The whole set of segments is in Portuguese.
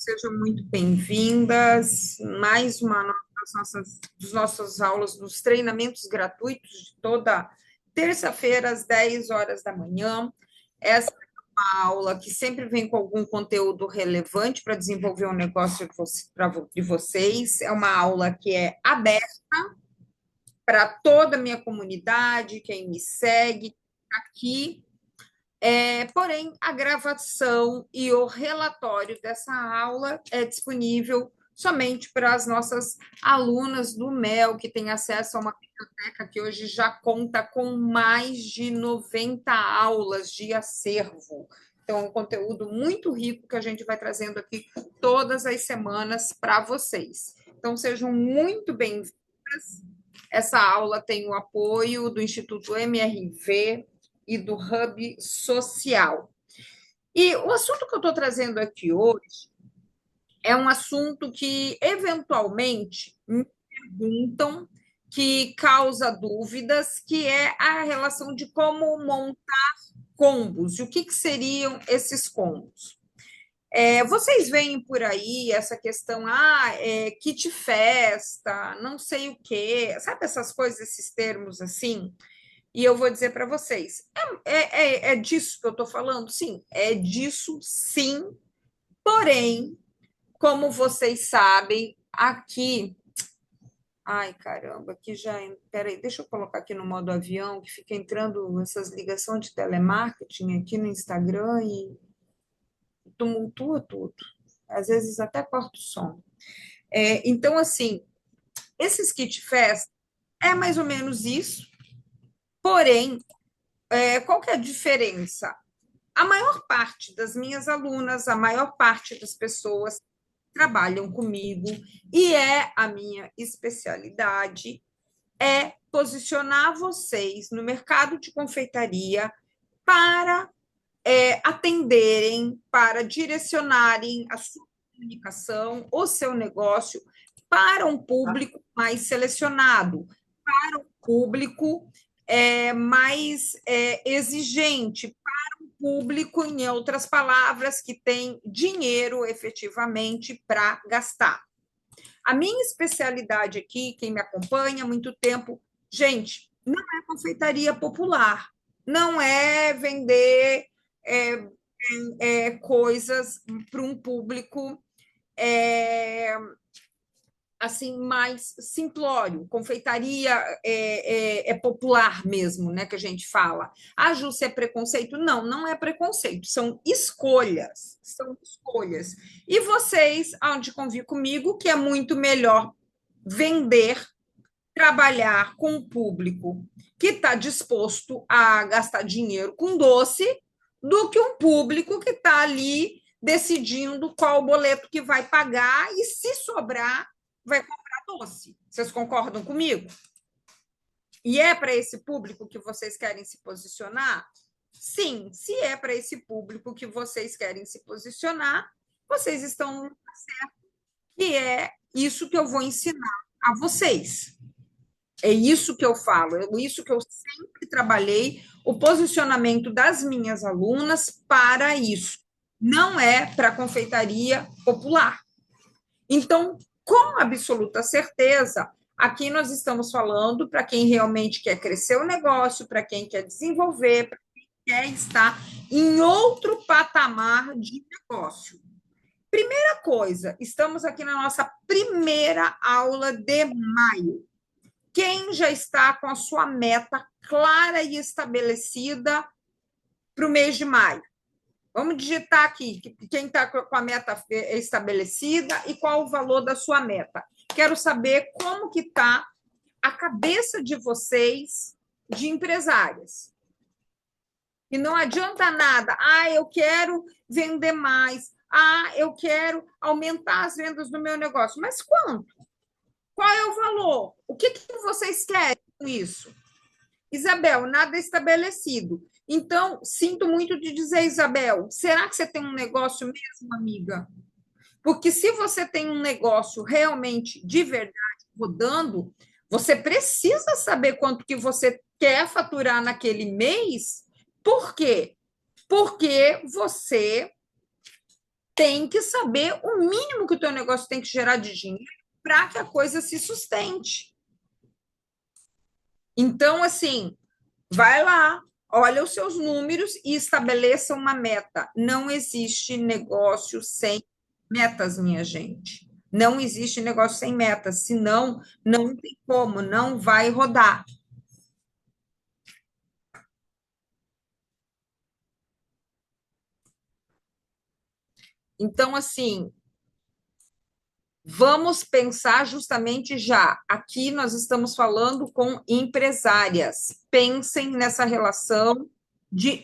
Sejam muito bem-vindas. Mais uma das nossas aulas dos treinamentos gratuitos de toda terça-feira, às 10 horas da manhã. Essa é uma aula que sempre vem com algum conteúdo relevante para desenvolver um negócio de vocês. É uma aula que é aberta para toda a minha comunidade, quem me segue aqui. Porém, a gravação e o relatório dessa aula é disponível somente para as nossas alunas do MEL, que têm acesso a uma biblioteca que hoje já conta com mais de 90 aulas de acervo. Então, é um conteúdo muito rico que a gente vai trazendo aqui todas as semanas para vocês. Então, sejam muito bem-vindas. Essa aula tem o apoio do Instituto MRV e do Hub Social. E o assunto que eu estou trazendo aqui hoje é um assunto que, eventualmente, me perguntam, que causa dúvidas, que é a relação de como montar combos. E o que seriam esses combos? Vocês veem por aí essa questão, kit festa, não sei o quê, sabe essas coisas, esses termos assim? E eu vou dizer para vocês, é disso que eu estou falando? Sim, é disso sim. Porém, como vocês sabem, aqui. Ai, caramba, aqui já. Peraí, deixa eu colocar aqui no modo avião, que fica entrando essas ligações de telemarketing aqui no Instagram e tumultua tudo. Às vezes até corta o som. Então, assim, esses kit fest é mais ou menos isso. Porém, qual que é a diferença? A maior parte das minhas alunas, a maior parte das pessoas trabalham comigo e é a minha especialidade é posicionar vocês no mercado de confeitaria para atenderem, para direcionarem a sua comunicação, o seu negócio para um público mais selecionado, para um público mais exigente, público, em outras palavras, que tem dinheiro efetivamente para gastar. A minha especialidade aqui, quem me acompanha há muito tempo, gente, não é confeitaria popular, não é vender é, coisas para um público é, assim mais simplório, confeitaria popular mesmo, né, que a gente fala. Ah, Ju, se é preconceito? Não, não é preconceito, são escolhas, são escolhas. E vocês, onde convir comigo, que é muito melhor vender, trabalhar com um público que está disposto a gastar dinheiro com doce, do que um público que está ali decidindo qual o boleto que vai pagar e, se sobrar, vai comprar doce. Vocês concordam comigo? E é para esse público que vocês querem se posicionar? Sim, se é para esse público que vocês querem se posicionar, vocês estão no certo, que é isso que eu vou ensinar a vocês. É isso que eu falo, é isso que eu sempre trabalhei, o posicionamento das minhas alunas para isso. Não é para confeitaria popular. Então, com absoluta certeza, aqui nós estamos falando para quem realmente quer crescer o negócio, para quem quer desenvolver, para quem quer estar em outro patamar de negócio. Primeira coisa, estamos aqui na nossa primeira aula de maio. Quem já está com a sua meta clara e estabelecida para o mês de maio? Vamos digitar aqui quem está com a meta estabelecida e qual o valor da sua meta. Quero saber como que está a cabeça de vocês de empresárias. E não adianta nada. Eu quero vender mais. Eu quero aumentar as vendas do meu negócio. Mas quanto? Qual é o valor? O que vocês querem com isso? Isabel, nada estabelecido. Então, sinto muito de dizer, Isabel, será que você tem um negócio mesmo, amiga? Porque se você tem um negócio realmente de verdade rodando, você precisa saber quanto que você quer faturar naquele mês. Por quê? Porque você tem que saber o mínimo que o teu negócio tem que gerar de dinheiro para que a coisa se sustente. Então, assim, vai lá, olha os seus números e estabeleça uma meta. Não existe negócio sem metas, minha gente. Não existe negócio sem metas, senão não tem como, não vai rodar. Então, assim, vamos pensar justamente já. Aqui nós estamos falando com empresárias. Pensem nessa relação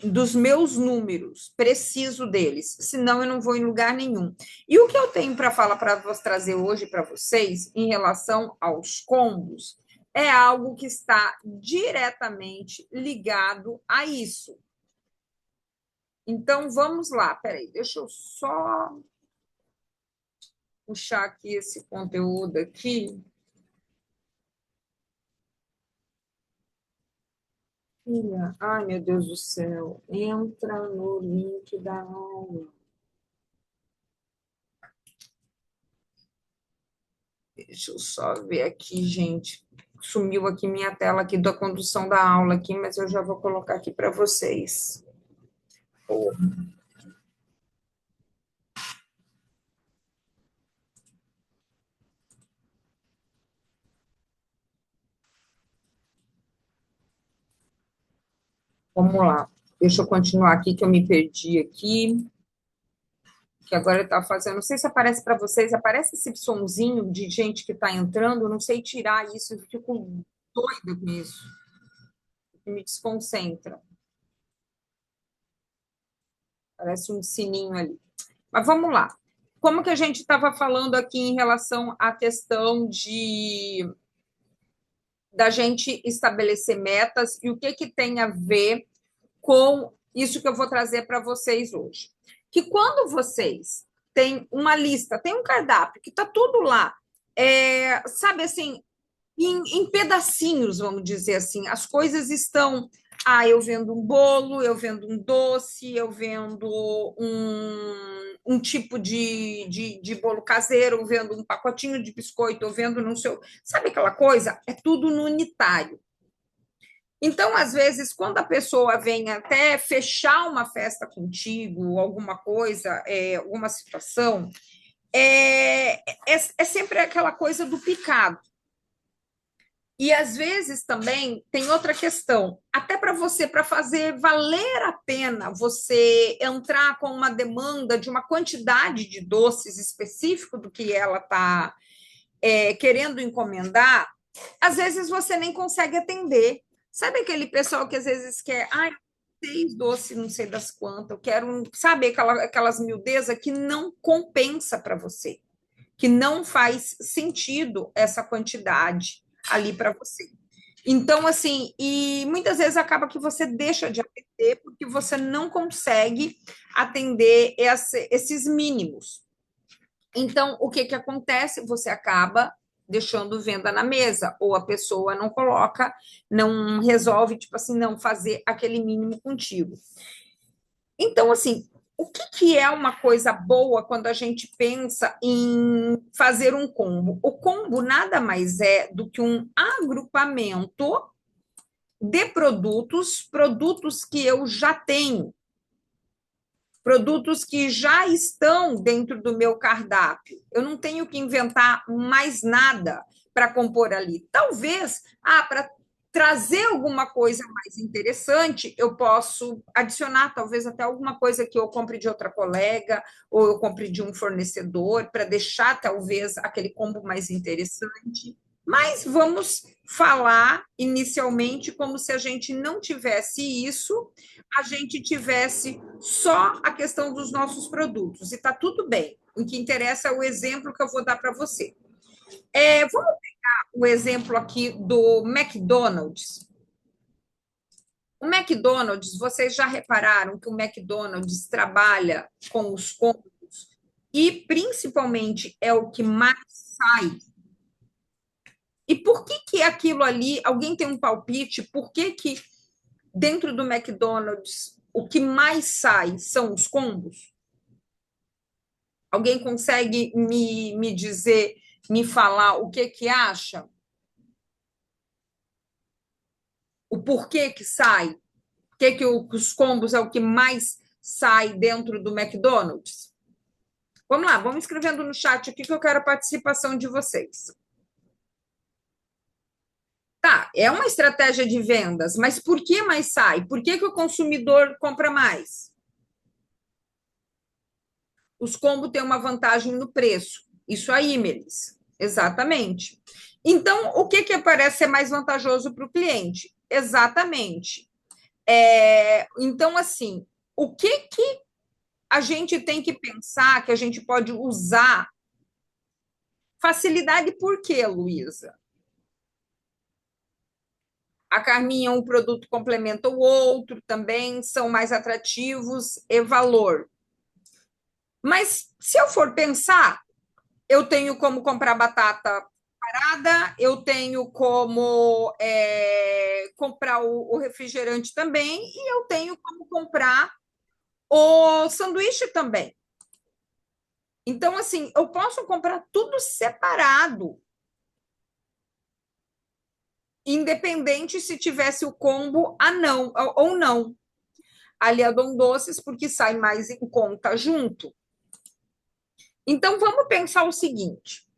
dos meus números, preciso deles, senão eu não vou em lugar nenhum. E o que eu tenho para falar para trazer hoje para vocês em relação aos combos é algo que está diretamente ligado a isso. Então vamos lá, peraí, deixa eu só puxar aqui esse conteúdo aqui. Filha, ai meu Deus do céu, entra no link da aula. Deixa eu só ver aqui, gente. Sumiu aqui minha tela aqui da condução da aula aqui, mas eu já vou colocar aqui para vocês. Vamos lá. Deixa eu continuar aqui que eu me perdi aqui, que agora está fazendo. Não sei se aparece para vocês, aparece esse sonzinho de gente que está entrando, eu não sei tirar isso, eu fico doida com isso, me desconcentra. Parece um sininho ali. Mas vamos lá. Como que a gente estava falando aqui em relação à questão de da gente estabelecer metas e o que que tem a ver com isso que eu vou trazer para vocês hoje? Que quando vocês têm uma lista, tem um cardápio que está tudo lá, sabe assim, em pedacinhos, vamos dizer assim. As coisas estão. Ah, eu vendo um bolo, eu vendo um doce, eu vendo um tipo de bolo caseiro, eu vendo um pacotinho de biscoito, eu vendo não sei. Sabe aquela coisa? É tudo no unitário. Então, às vezes, quando a pessoa vem até fechar uma festa contigo, alguma coisa, alguma situação, é sempre aquela coisa do picado. E às vezes também tem outra questão, até para você, para fazer valer a pena você entrar com uma demanda de uma quantidade de doces específico do que ela está querendo encomendar, às vezes você nem consegue atender. Sabe aquele pessoal que às vezes quer, ai, 6 doces, não sei das quantas, eu quero, sabe, aquelas miudezas que não compensa para você, que não faz sentido essa quantidade ali para você. Então, assim, e muitas vezes acaba que você deixa de atender porque você não consegue atender esses mínimos. Então, o que que acontece? Você acaba deixando venda na mesa, ou a pessoa não coloca, não resolve, tipo assim, não fazer aquele mínimo contigo. Então, assim, o que que é uma coisa boa quando a gente pensa em fazer um combo? O combo nada mais é do que um agrupamento de produtos, produtos que eu já tenho, produtos que já estão dentro do meu cardápio. Eu não tenho que inventar mais nada para compor ali. Talvez, para trazer alguma coisa mais interessante, eu posso adicionar talvez até alguma coisa que eu compre de outra colega ou eu compre de um fornecedor para deixar talvez aquele combo mais interessante. Mas vamos falar inicialmente como se a gente não tivesse isso, a gente tivesse só a questão dos nossos produtos. E está tudo bem. O que interessa é o exemplo que eu vou dar para você. Vamos pegar o exemplo aqui do McDonald's. O McDonald's, vocês já repararam que o McDonald's trabalha com os combos e principalmente é o que mais sai. E por que que aquilo ali, alguém tem um palpite, por que que dentro do McDonald's o que mais sai são os combos? Alguém consegue me dizer, me falar o que que acha? O porquê que sai? O que que os combos é o que mais sai dentro do McDonald's? Vamos lá, vamos escrevendo no chat aqui que eu quero a participação de vocês. Tá, é uma estratégia de vendas, mas por que mais sai? Por que que o consumidor compra mais? Os combos têm uma vantagem no preço. Isso aí, Melis. Exatamente. Então, o que que parece ser mais vantajoso para o cliente? Exatamente. Então, assim, o que que a gente tem que pensar que a gente pode usar? Facilidade por quê, Luísa? A Carminha, um produto complementa o outro também, são mais atrativos e valor. Mas se eu for pensar, eu tenho como comprar batata parada, eu tenho como comprar o refrigerante também, e eu tenho como comprar o sanduíche também. Então, assim, eu posso comprar tudo separado, independente se tivesse o combo a não ou não. Ali a Dom Doces, porque sai mais em conta junto. Então, vamos pensar o seguinte: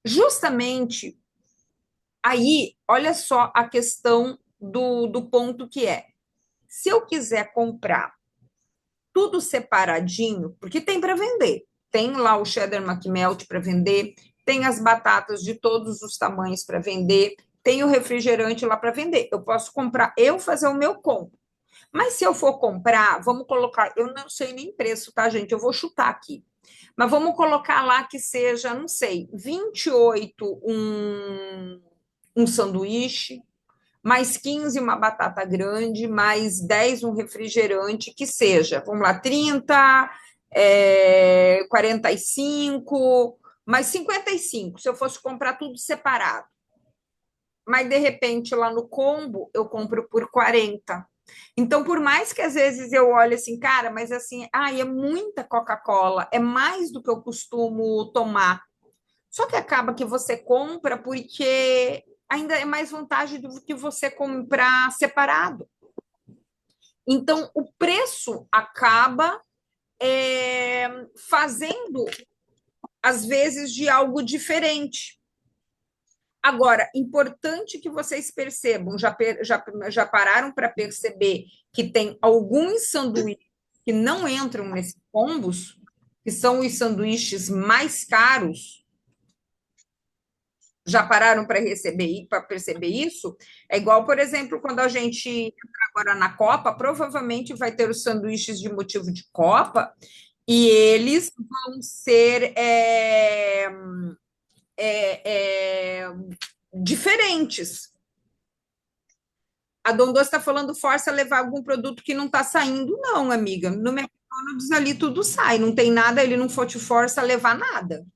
justamente aí, olha só a questão do ponto que é: se eu quiser comprar tudo separadinho, porque tem para vender, tem lá o cheddar McMelt para vender, tem as batatas de todos os tamanhos para vender, tem o refrigerante lá para vender. Eu posso comprar, eu fazer o meu compro. Mas se eu for comprar, vamos colocar, eu não sei nem preço, tá, gente? Eu vou chutar aqui. Mas vamos colocar lá que seja, não sei, 28 um sanduíche, mais 15 uma batata grande, mais 10 um refrigerante, que seja, vamos lá, 30, 45, mais 55, se eu fosse comprar tudo separado. Mas, de repente, lá no combo, eu compro por 40. Então, por mais que às vezes eu olhe assim, cara, mas assim, é muita Coca-Cola, é mais do que eu costumo tomar. Só que acaba que você compra porque ainda é mais vantagem do que você comprar separado. Então, o preço acaba fazendo, às vezes, de algo diferente. Agora, importante que vocês percebam, já pararam para perceber que tem alguns sanduíches que não entram nesses combos, que são os sanduíches mais caros? Já pararam para perceber isso? É igual, por exemplo, quando a gente entra agora na Copa, provavelmente vai ter os sanduíches de motivo de Copa, e eles vão ser diferentes. A Dondô está falando força a levar algum produto que não está saindo, não, amiga. No McDonald's ali tudo sai, não tem nada, ele não for te força a levar nada.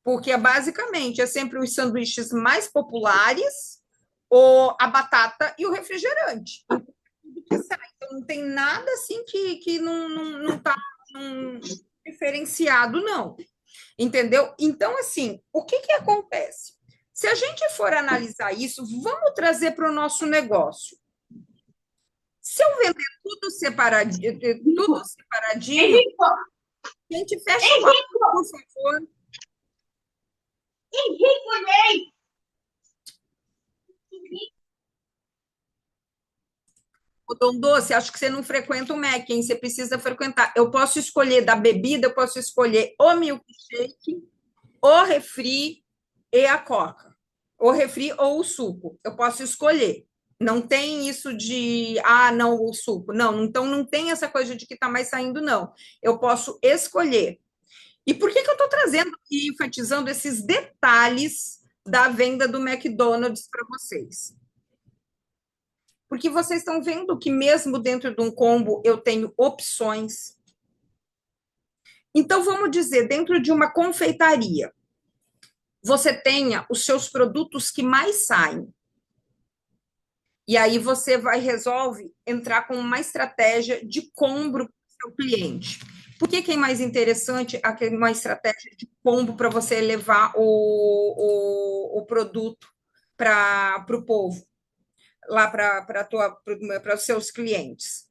Porque basicamente é sempre os sanduíches mais populares, ou a batata e o refrigerante. Então, não tem nada assim que não está diferenciado, não. Entendeu? Então, assim, o que que acontece? Se a gente for analisar isso, vamos trazer para o nosso negócio. Se eu vender tudo separadinho, Henrico, a gente fecha o áudio, Henrico, por favor. Henrico, Ney. O Dom Doce, acho que você não frequenta o Mac, hein? Você precisa frequentar. Eu posso escolher da bebida, eu posso escolher o milkshake, o refri e a coca. O refri ou o suco. Eu posso escolher. Não tem isso de, não, o suco. Não, então não tem essa coisa de que está mais saindo, não. Eu posso escolher. E por que eu estou trazendo e enfatizando esses detalhes da venda do McDonald's para vocês? Porque vocês estão vendo que mesmo dentro de um combo eu tenho opções. Então, vamos dizer, dentro de uma confeitaria, você tenha os seus produtos que mais saem. E aí você resolve entrar com uma estratégia de combo para o seu cliente. Por que é mais interessante uma estratégia de combo para você levar o produto para o povo, lá para os seus clientes?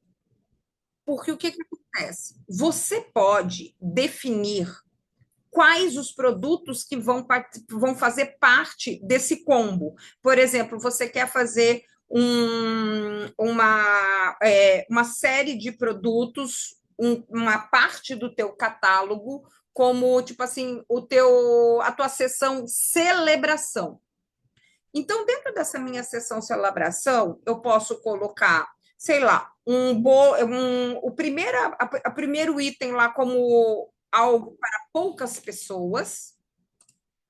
Porque o que acontece? Você pode definir quais os produtos que vão fazer parte desse combo. Por exemplo, você quer fazer uma série de produtos, uma parte do teu catálogo, como, tipo assim, a tua sessão celebração. Então, dentro dessa minha sessão celebração, eu posso colocar, sei lá, o primeiro item lá como algo para poucas pessoas,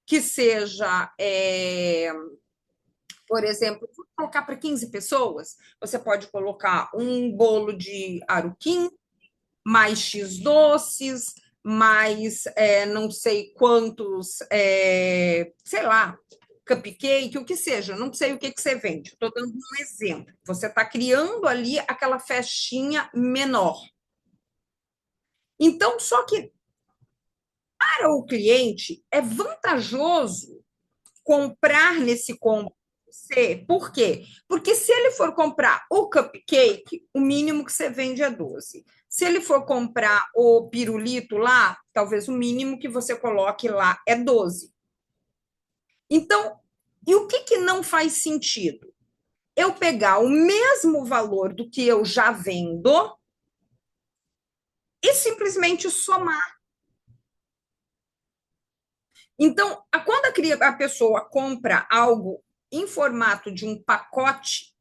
que seja, por exemplo, colocar para 15 pessoas, você pode colocar um bolo de aruquim, mais X doces, mais não sei quantos, sei lá, cupcake, o que seja, não sei o que você vende. Estou dando um exemplo. Você está criando ali aquela festinha menor. Então, só que para o cliente é vantajoso comprar nesse combo C. Por quê? Porque se ele for comprar o cupcake, o mínimo que você vende é 12. Se ele for comprar o pirulito lá, talvez o mínimo que você coloque lá é 12. Então, e o que não faz sentido? Eu pegar o mesmo valor do que eu já vendo e simplesmente somar. Então, quando a pessoa compra algo em formato de um pacote,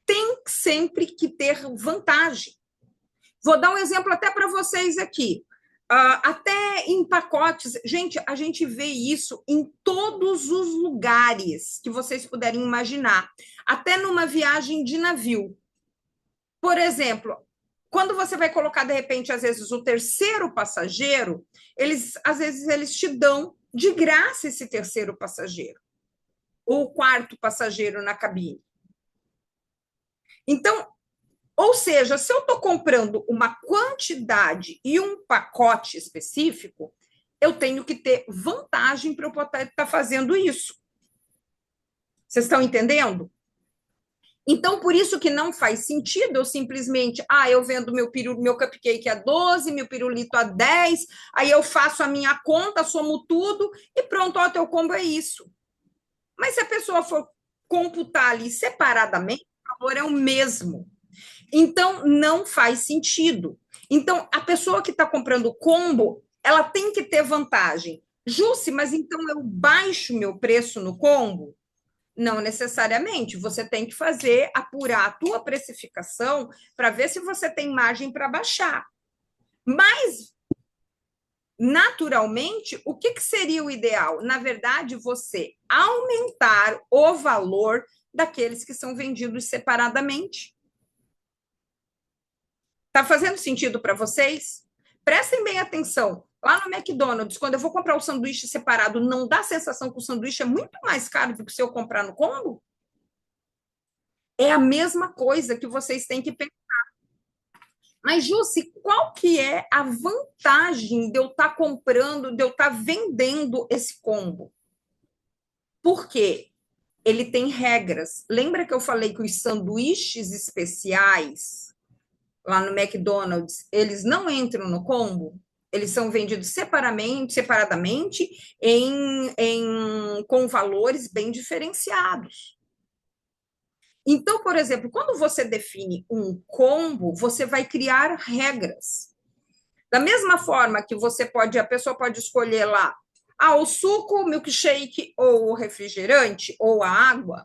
tem sempre que ter vantagem. Vou dar um exemplo até para vocês aqui. Até em pacotes, gente, a gente vê isso em todos os lugares que vocês puderem imaginar, até numa viagem de navio. Por exemplo, quando você vai colocar, de repente, às vezes, o terceiro passageiro, às vezes, eles te dão de graça esse terceiro passageiro, ou o quarto passageiro na cabine. Então, ou seja, se eu estou comprando uma quantidade e um pacote específico, eu tenho que ter vantagem para eu poder estar fazendo isso. Vocês estão entendendo? Então, por isso que não faz sentido eu simplesmente, eu vendo meu cupcake a 12, meu pirulito a 10, aí eu faço a minha conta, somo tudo e pronto, o teu combo é isso. Mas se a pessoa for computar ali separadamente, o valor é o mesmo. Então, não faz sentido. Então, a pessoa que está comprando combo, ela tem que ter vantagem. Jusce, mas então eu baixo meu preço no combo? Não necessariamente. Você tem que apurar a tua precificação para ver se você tem margem para baixar. Mas, naturalmente, o que seria o ideal? Na verdade, você aumentar o valor daqueles que são vendidos separadamente. Está fazendo sentido para vocês? Prestem bem atenção. Lá no McDonald's, quando eu vou comprar o sanduíche separado, não dá a sensação que o sanduíche é muito mais caro do que se eu comprar no combo? É a mesma coisa que vocês têm que pensar. Mas, Jussi, qual que é a vantagem de eu estar comprando, de eu estar vendendo esse combo? Por quê? Ele tem regras. Lembra que eu falei que os sanduíches especiais lá no McDonald's, eles não entram no combo? Eles são vendidos separadamente com valores bem diferenciados. Então, por exemplo, quando você define um combo, você vai criar regras. Da mesma forma que a pessoa pode escolher lá, o suco, o milkshake ou o refrigerante ou a água,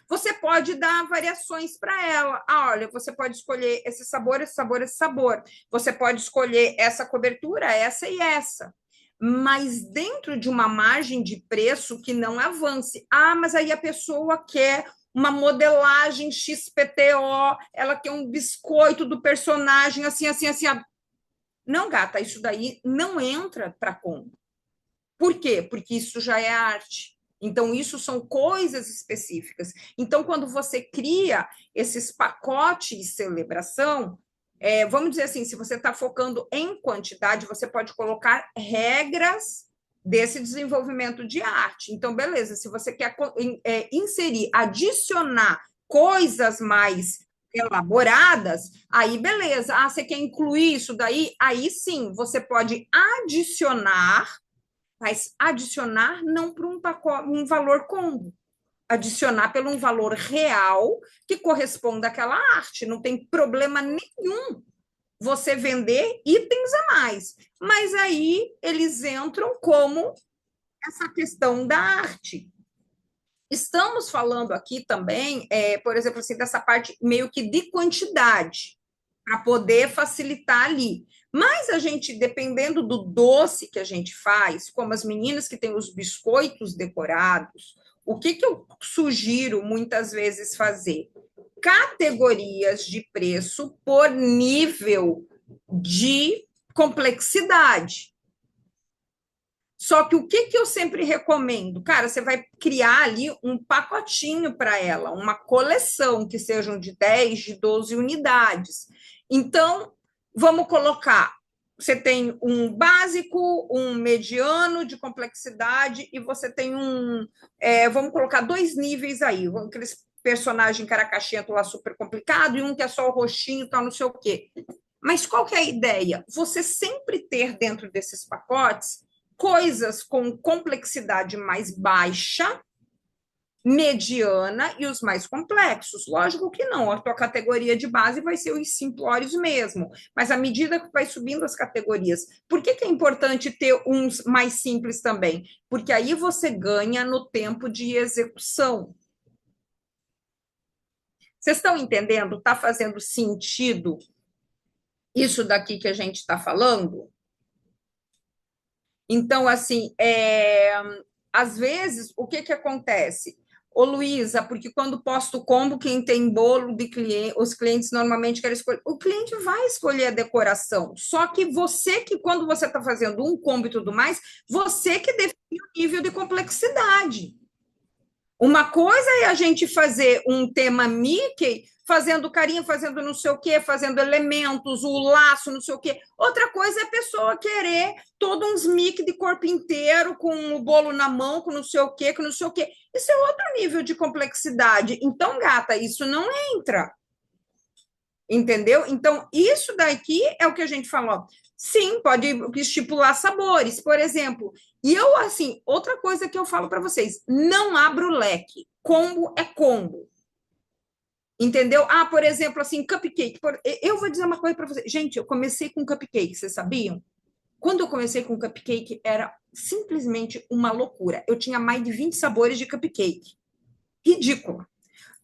você pode dar variações para ela. Olha, você pode escolher esse sabor, esse sabor, esse sabor. Você pode escolher essa cobertura, essa e essa. Mas dentro de uma margem de preço que não avance. Mas aí a pessoa quer uma modelagem XPTO, ela quer um biscoito do personagem, assim, assim, assim. Não, gata, isso daí não entra para combo. Por quê? Porque isso já é arte. Então, isso são coisas específicas. Então, quando você cria esses pacotes de celebração, vamos dizer assim, se você está focando em quantidade, você pode colocar regras desse desenvolvimento de arte. Então, beleza, se você quer inserir, adicionar coisas mais elaboradas, aí beleza. Ah, você quer incluir isso daí? Aí sim, você pode adicionar, mas adicionar não para um valor combo, adicionar pelo um valor real que corresponda àquela arte. Não tem problema nenhum você vender itens a mais. Mas aí eles entram como essa questão da arte. Estamos falando aqui também, por exemplo, assim, dessa parte meio que de quantidade, para poder facilitar ali. Mas a gente, dependendo do doce que a gente faz, como as meninas que têm os biscoitos decorados, o que, que eu sugiro muitas vezes fazer? Categorias de preço por nível de complexidade. Só que o que, que eu sempre recomendo? Cara, você vai criar ali um pacotinho para ela, uma coleção que sejam de 10, de 12 unidades. Então, vamos colocar: você tem um básico, um mediano de complexidade, e você tem vamos colocar dois níveis aí, aqueles personagem caracachento lá super complicado, e um que é só o roxinho, tal, não sei o quê. Mas qual que é a ideia? Você sempre ter dentro desses pacotes coisas com complexidade mais baixa, mediana e os mais complexos. Lógico que não, a tua categoria de base vai ser os simplórios mesmo, mas à medida que vai subindo as categorias, por que, que é importante ter uns mais simples também? Porque aí você ganha no tempo de execução. Vocês estão entendendo? Está fazendo sentido isso daqui que a gente está falando? Então, assim, às vezes, o que que acontece? Ô, Luísa, porque quando posto combo, quem tem bolo de cliente, os clientes normalmente querem escolher. O cliente vai escolher a decoração. Só que você que, quando você está fazendo um combo e tudo mais, você que define o nível de complexidade. Uma coisa é a gente fazer um tema Mickey, fazendo carinha, fazendo não sei o quê, fazendo elementos, o laço, não sei o quê. Outra coisa é a pessoa querer todo uns Mickey de corpo inteiro, com o bolo na mão, com não sei o quê, com não sei o quê. Isso é outro nível de complexidade. Então, gata, isso não entra. Entendeu? Então, isso daqui é o que a gente falou. Sim, pode estipular sabores, por exemplo. E eu, assim, outra coisa que eu falo para vocês: não abra o leque. Combo é combo. Entendeu? Ah, por exemplo, assim, cupcake. Eu vou dizer uma coisa para vocês. Gente, eu comecei com cupcake, vocês sabiam? Quando eu comecei com cupcake, era simplesmente uma loucura. Eu tinha mais de 20 sabores de cupcake. Ridículo,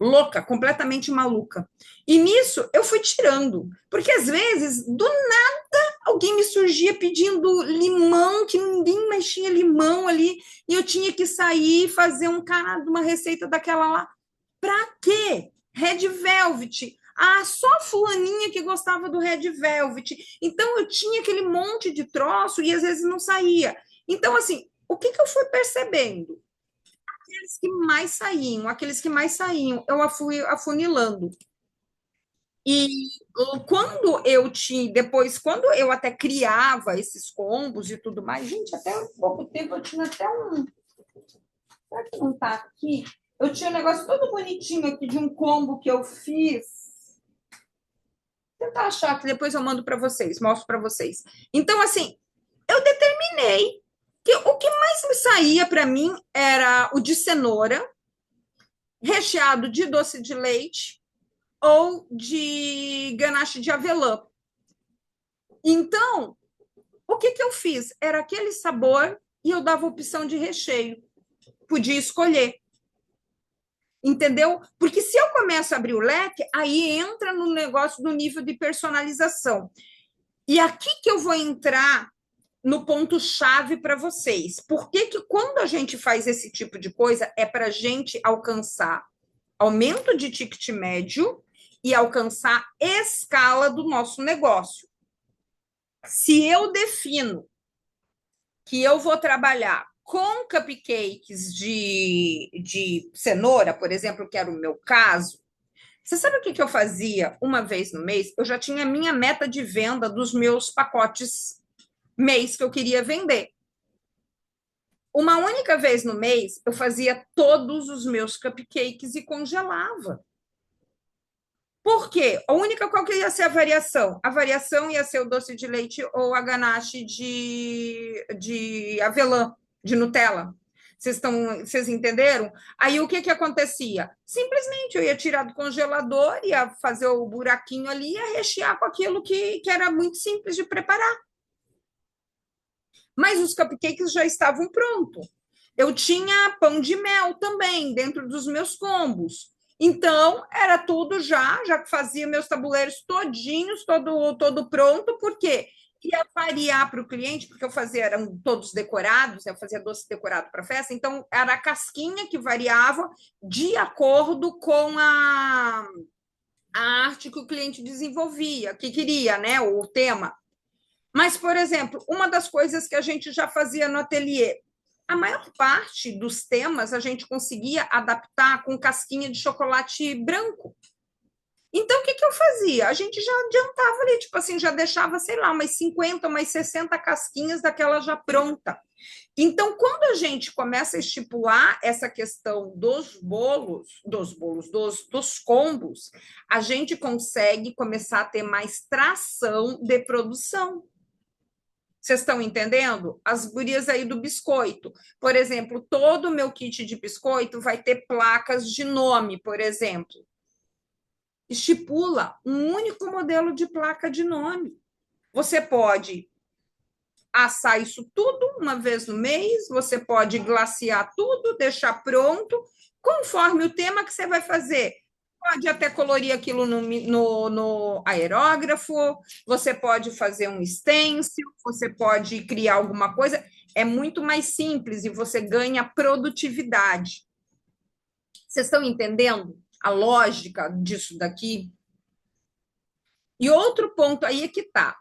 louca, completamente maluca. E nisso eu fui tirando, porque às vezes, do nada, alguém me surgia pedindo limão, que ninguém mais tinha limão ali, e eu tinha que sair e fazer uma receita daquela lá. Pra quê? Red Velvet. Ah, só fulaninha que gostava do Red Velvet. Então eu tinha aquele monte de troço e às vezes não saía. Então, assim, o que, que eu fui percebendo? Aqueles que mais saíam, eu fui afunilando. E quando eu tinha, depois, quando eu até criava esses combos e tudo mais, gente, até há pouco tempo eu tinha até um. Será que não tá aqui? Eu tinha um negócio todo bonitinho aqui de um combo que eu fiz. Vou tentar achar que depois eu mando para vocês, mostro para vocês. Então, assim, eu determinei que o que mais me saía para mim era o de cenoura, recheado de doce de leite ou de ganache de avelã. Então, o que, que eu fiz? Era aquele sabor e eu dava opção de recheio. Podia escolher. Entendeu? Porque se eu começo a abrir o leque, aí entra no negócio do nível de personalização. E aqui que eu vou entrar no ponto-chave para vocês. Por que que quando a gente faz esse tipo de coisa é para a gente alcançar aumento de ticket médio e alcançar escala do nosso negócio? Se eu defino que eu vou trabalhar com cupcakes de cenoura, por exemplo, que era o meu caso, Você sabe o que eu fazia uma vez no mês? Eu já tinha a minha meta de venda dos meus pacotes mês que eu queria vender. Uma única vez no mês, eu fazia todos os meus cupcakes e congelava. Por quê? A única qual que ia ser a variação? A variação ia ser o doce de leite ou a ganache de avelã, de Nutella. Vocês entenderam? Aí o que que acontecia? Simplesmente eu ia tirar do congelador, ia fazer o buraquinho ali, ia rechear com aquilo que era muito simples de preparar. Mas os cupcakes já estavam prontos. Eu tinha pão de mel também dentro dos meus combos. Então, era tudo já que fazia meus tabuleiros todinhos, todo pronto, porque ia variar para o cliente, porque eu fazia, eram todos decorados, eu fazia doce decorado para festa, então era a casquinha que variava de acordo com a arte que o cliente desenvolvia, que queria, né, o tema. Mas, por exemplo, uma das coisas que a gente já fazia no ateliê, a maior parte dos temas a gente conseguia adaptar com casquinha de chocolate branco. Então, o que eu fazia? A gente já adiantava ali, tipo assim, já deixava, sei lá, umas 50, umas 60 casquinhas daquela já pronta. Então, quando a gente começa a estipular essa questão dos combos, a gente consegue começar a ter mais tração de produção. Vocês estão entendendo? As gurias aí do biscoito. Por exemplo, todo o meu kit de biscoito vai ter placas de nome, por exemplo. Estipula um único modelo de placa de nome. Você pode assar isso tudo uma vez no mês, você pode glaciar tudo, deixar pronto, conforme o tema que você vai fazer. Pode até colorir aquilo no aerógrafo, você pode fazer um stencil, você pode criar alguma coisa. É muito mais simples e você ganha produtividade. Vocês estão entendendo a lógica disso daqui? E outro ponto aí é que tá.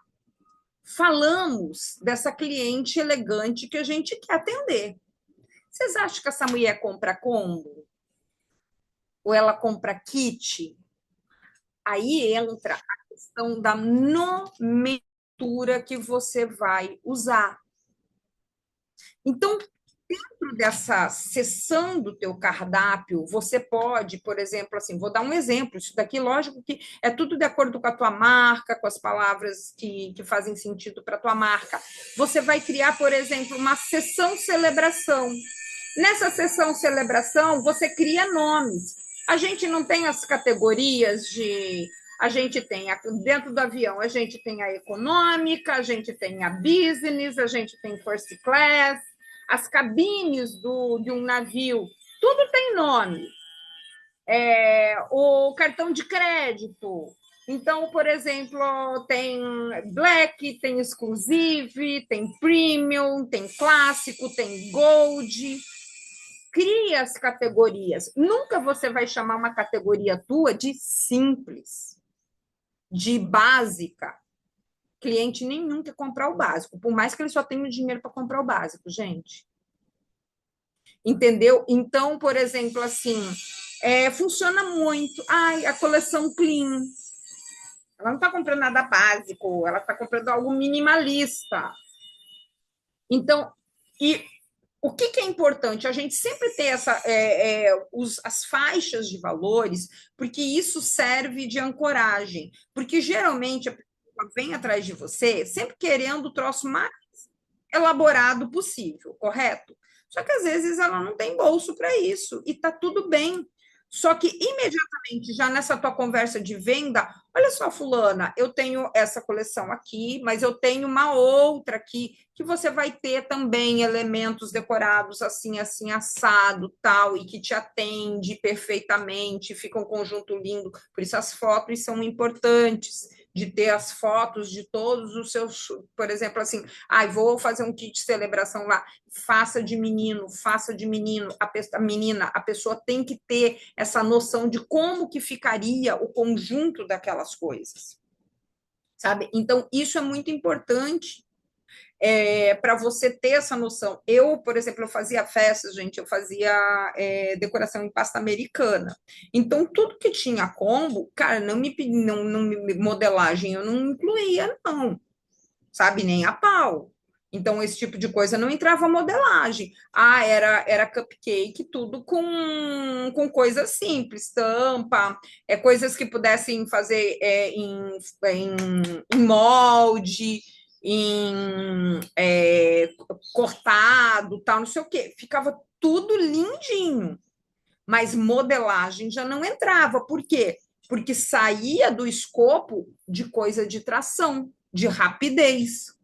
Falamos dessa cliente elegante que a gente quer atender. Vocês acham que essa mulher compra combo? Ou ela compra kit? Aí entra a questão da nomenclatura que você vai usar. Então, dentro dessa seção do teu cardápio, você pode, por exemplo, assim, vou dar um exemplo, isso daqui, lógico que é tudo de acordo com a tua marca, com as palavras que fazem sentido para a tua marca. Você vai criar, por exemplo, uma seção celebração. Nessa seção celebração, você cria nomes. A gente não tem as categorias de... A gente tem, dentro do avião, a gente tem a econômica, a gente tem a business, a gente tem first class, as cabines de um navio, tudo tem nome. O cartão de crédito. Então, por exemplo, tem Black, tem Exclusive, tem Premium, tem Clássico, tem Gold. Cria as categorias. Nunca você vai chamar uma categoria tua de simples, de básica. Cliente nenhum quer comprar o básico, por mais que ele só tenha dinheiro para comprar o básico, gente. Entendeu? Então, por exemplo, assim, funciona muito. Ai, a coleção clean. Ela não está comprando nada básico, ela está comprando algo minimalista. Então, e o que é importante? A gente sempre ter as faixas de valores, porque isso serve de ancoragem. Porque geralmente a pessoa vem atrás de você sempre querendo o troço mais elaborado possível, correto? Só que às vezes ela não tem bolso para isso e tá tudo bem. Só que imediatamente, já nessa tua conversa de venda, olha só, fulana, eu tenho essa coleção aqui, mas eu tenho uma outra aqui que você vai ter também elementos decorados assim, assim, assado, tal, e que te atende perfeitamente, fica um conjunto lindo. Por isso as fotos são importantes, de ter as fotos de todos os seus, por exemplo, assim, vou fazer um kit de celebração lá, faça de menino, a menina, a pessoa tem que ter essa noção de como que ficaria o conjunto daquelas coisas, sabe? Então, isso é muito importante. Para você ter essa noção. Eu, por exemplo, eu fazia festas, gente, eu fazia decoração em pasta americana. Então, tudo que tinha combo, cara, modelagem eu não incluía, não, sabe, nem a pau. Então, esse tipo de coisa não entrava modelagem. Ah, era cupcake, tudo com coisas simples, tampa, coisas que pudessem fazer em molde, cortado, tal, não sei o quê. Ficava tudo lindinho, mas modelagem já não entrava. Por quê? Porque saía do escopo de coisa de tração, de rapidez.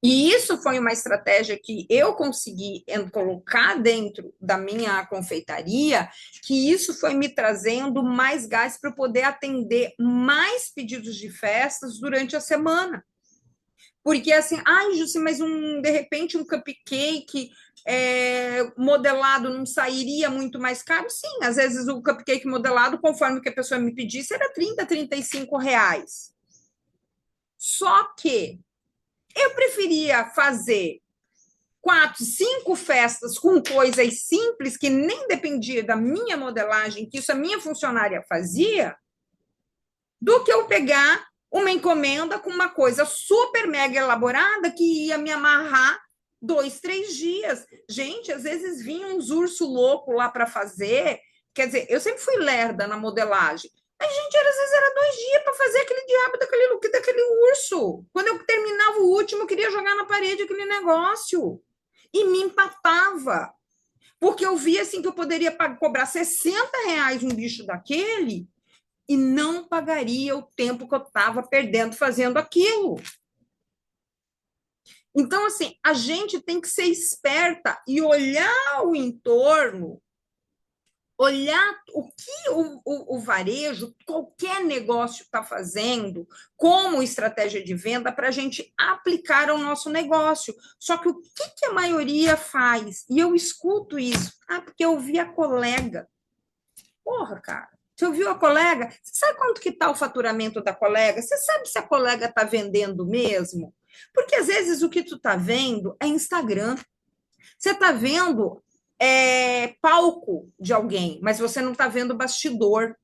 E isso foi uma estratégia que eu consegui colocar dentro da minha confeitaria, que isso foi me trazendo mais gás para poder atender mais pedidos de festas durante a semana. Porque assim, ai, Jussi, mas de repente um cupcake modelado não sairia muito mais caro? Sim, às vezes o cupcake modelado, conforme que a pessoa me pedisse, era 30, R$ 35. Só que eu preferia fazer 4, 5 festas com coisas simples que nem dependia da minha modelagem, que isso a minha funcionária fazia, do que eu pegar uma encomenda com uma coisa super mega elaborada que ia me amarrar 2, 3 dias. Gente, às vezes vinham uns urso louco lá para fazer. Quer dizer, eu sempre fui lerda na modelagem. Mas, gente, às vezes era 2 dias para fazer aquele diabo daquele urso. Quando eu terminava o último, eu queria jogar na parede aquele negócio. E me empatava. Porque eu via assim que eu poderia cobrar R$ 60 um bicho daquele e não pagaria o tempo que eu estava perdendo fazendo aquilo. Então, assim, a gente tem que ser esperta e olhar o entorno, olhar o que o varejo, qualquer negócio está fazendo como estratégia de venda para a gente aplicar ao nosso negócio. Só que o que a maioria faz? E eu escuto isso. Ah, porque eu vi a colega. Porra, cara. Você ouviu a colega? Você sabe quanto que está o faturamento da colega? Você sabe se a colega está vendendo mesmo? Porque às vezes o que tu está vendo é Instagram. Você está vendo palco de alguém, mas você não está vendo bastidor.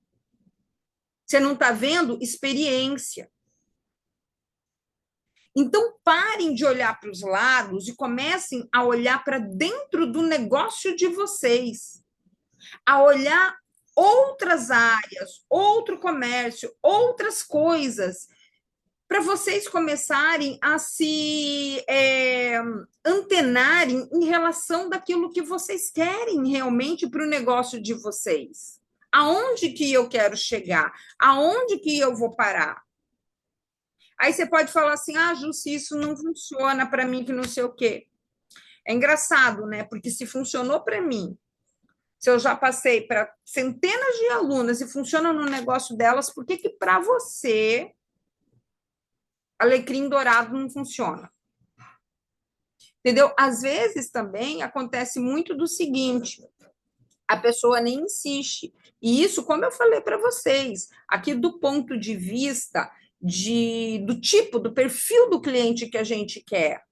Você não está vendo experiência. Então, parem de olhar para os lados e comecem a olhar para dentro do negócio de vocês, a olhar outras áreas, outro comércio, outras coisas, para vocês começarem a se antenarem em relação daquilo que vocês querem realmente para o negócio de vocês. Aonde que eu quero chegar? Aonde que eu vou parar? Aí você pode falar assim, ah, Ju, se isso não funciona para mim, que não sei o quê. É engraçado, né? Porque se funcionou para mim, se eu já passei para centenas de alunas e funciona no negócio delas, por que para você alecrim dourado não funciona? Entendeu? Às vezes também acontece muito do seguinte, a pessoa nem insiste. E isso, como eu falei para vocês, aqui do ponto de vista do tipo, do perfil do cliente que a gente quer.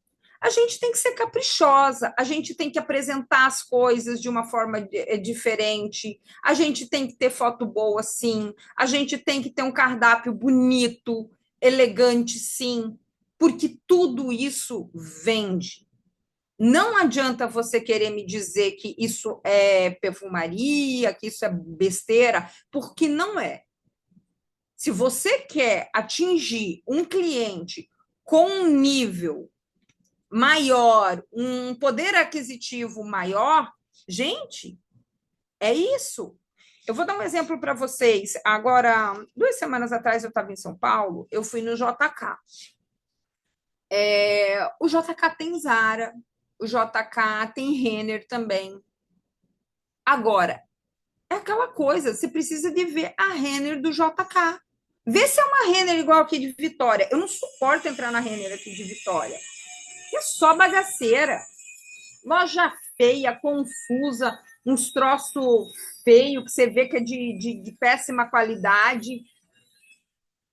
A gente tem que ser caprichosa, a gente tem que apresentar as coisas de uma forma diferente, a gente tem que ter foto boa, sim, a gente tem que ter um cardápio bonito, elegante, sim, porque tudo isso vende. Não adianta você querer me dizer que isso é perfumaria, que isso é besteira, porque não é. Se você quer atingir um cliente com um nível maior, um poder aquisitivo maior, gente, é isso. Eu vou dar um exemplo para vocês. Agora, 2 semanas atrás eu estava em São Paulo, eu fui no JK. O JK tem Zara, o JK tem Renner também. Agora, é aquela coisa, você precisa de ver a Renner do JK. Vê se é uma Renner igual aqui de Vitória. Eu não suporto entrar na Renner aqui de Vitória. É só bagaceira. Loja feia, confusa, uns troços feios que você vê que é de péssima qualidade.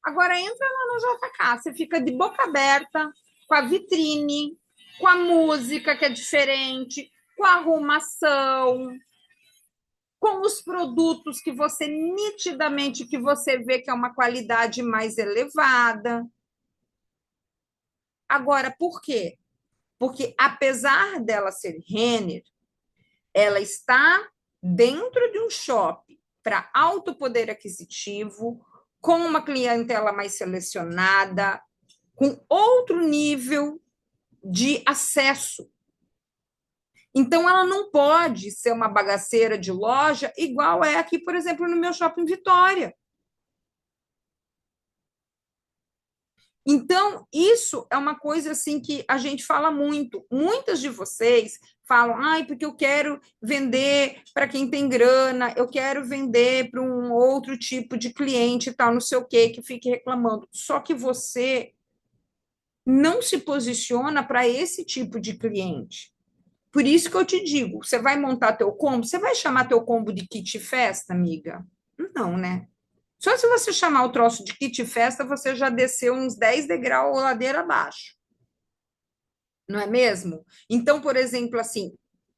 Agora entra lá no JK, você fica de boca aberta, com a vitrine, com a música que é diferente, com a arrumação, com os produtos que você nitidamente que você vê que é uma qualidade mais elevada. Agora, por quê? Porque apesar dela ser Renner, ela está dentro de um shopping para alto poder aquisitivo, com uma clientela mais selecionada, com outro nível de acesso. Então, ela não pode ser uma bagaceira de loja igual é aqui, por exemplo, no meu shopping Vitória. Então, isso é uma coisa assim que a gente fala muito. Muitas de vocês falam, ai, porque eu quero vender para quem tem grana, eu quero vender para um outro tipo de cliente e tal, não sei o quê, que fique reclamando. Só que você não se posiciona para esse tipo de cliente. Por isso que eu te digo, você vai montar teu combo, você vai chamar teu combo de kit festa, amiga? Não, né? Só se você chamar o troço de kit festa, você já desceu uns 10 degraus ladeira abaixo, não é mesmo? Então, por exemplo, assim,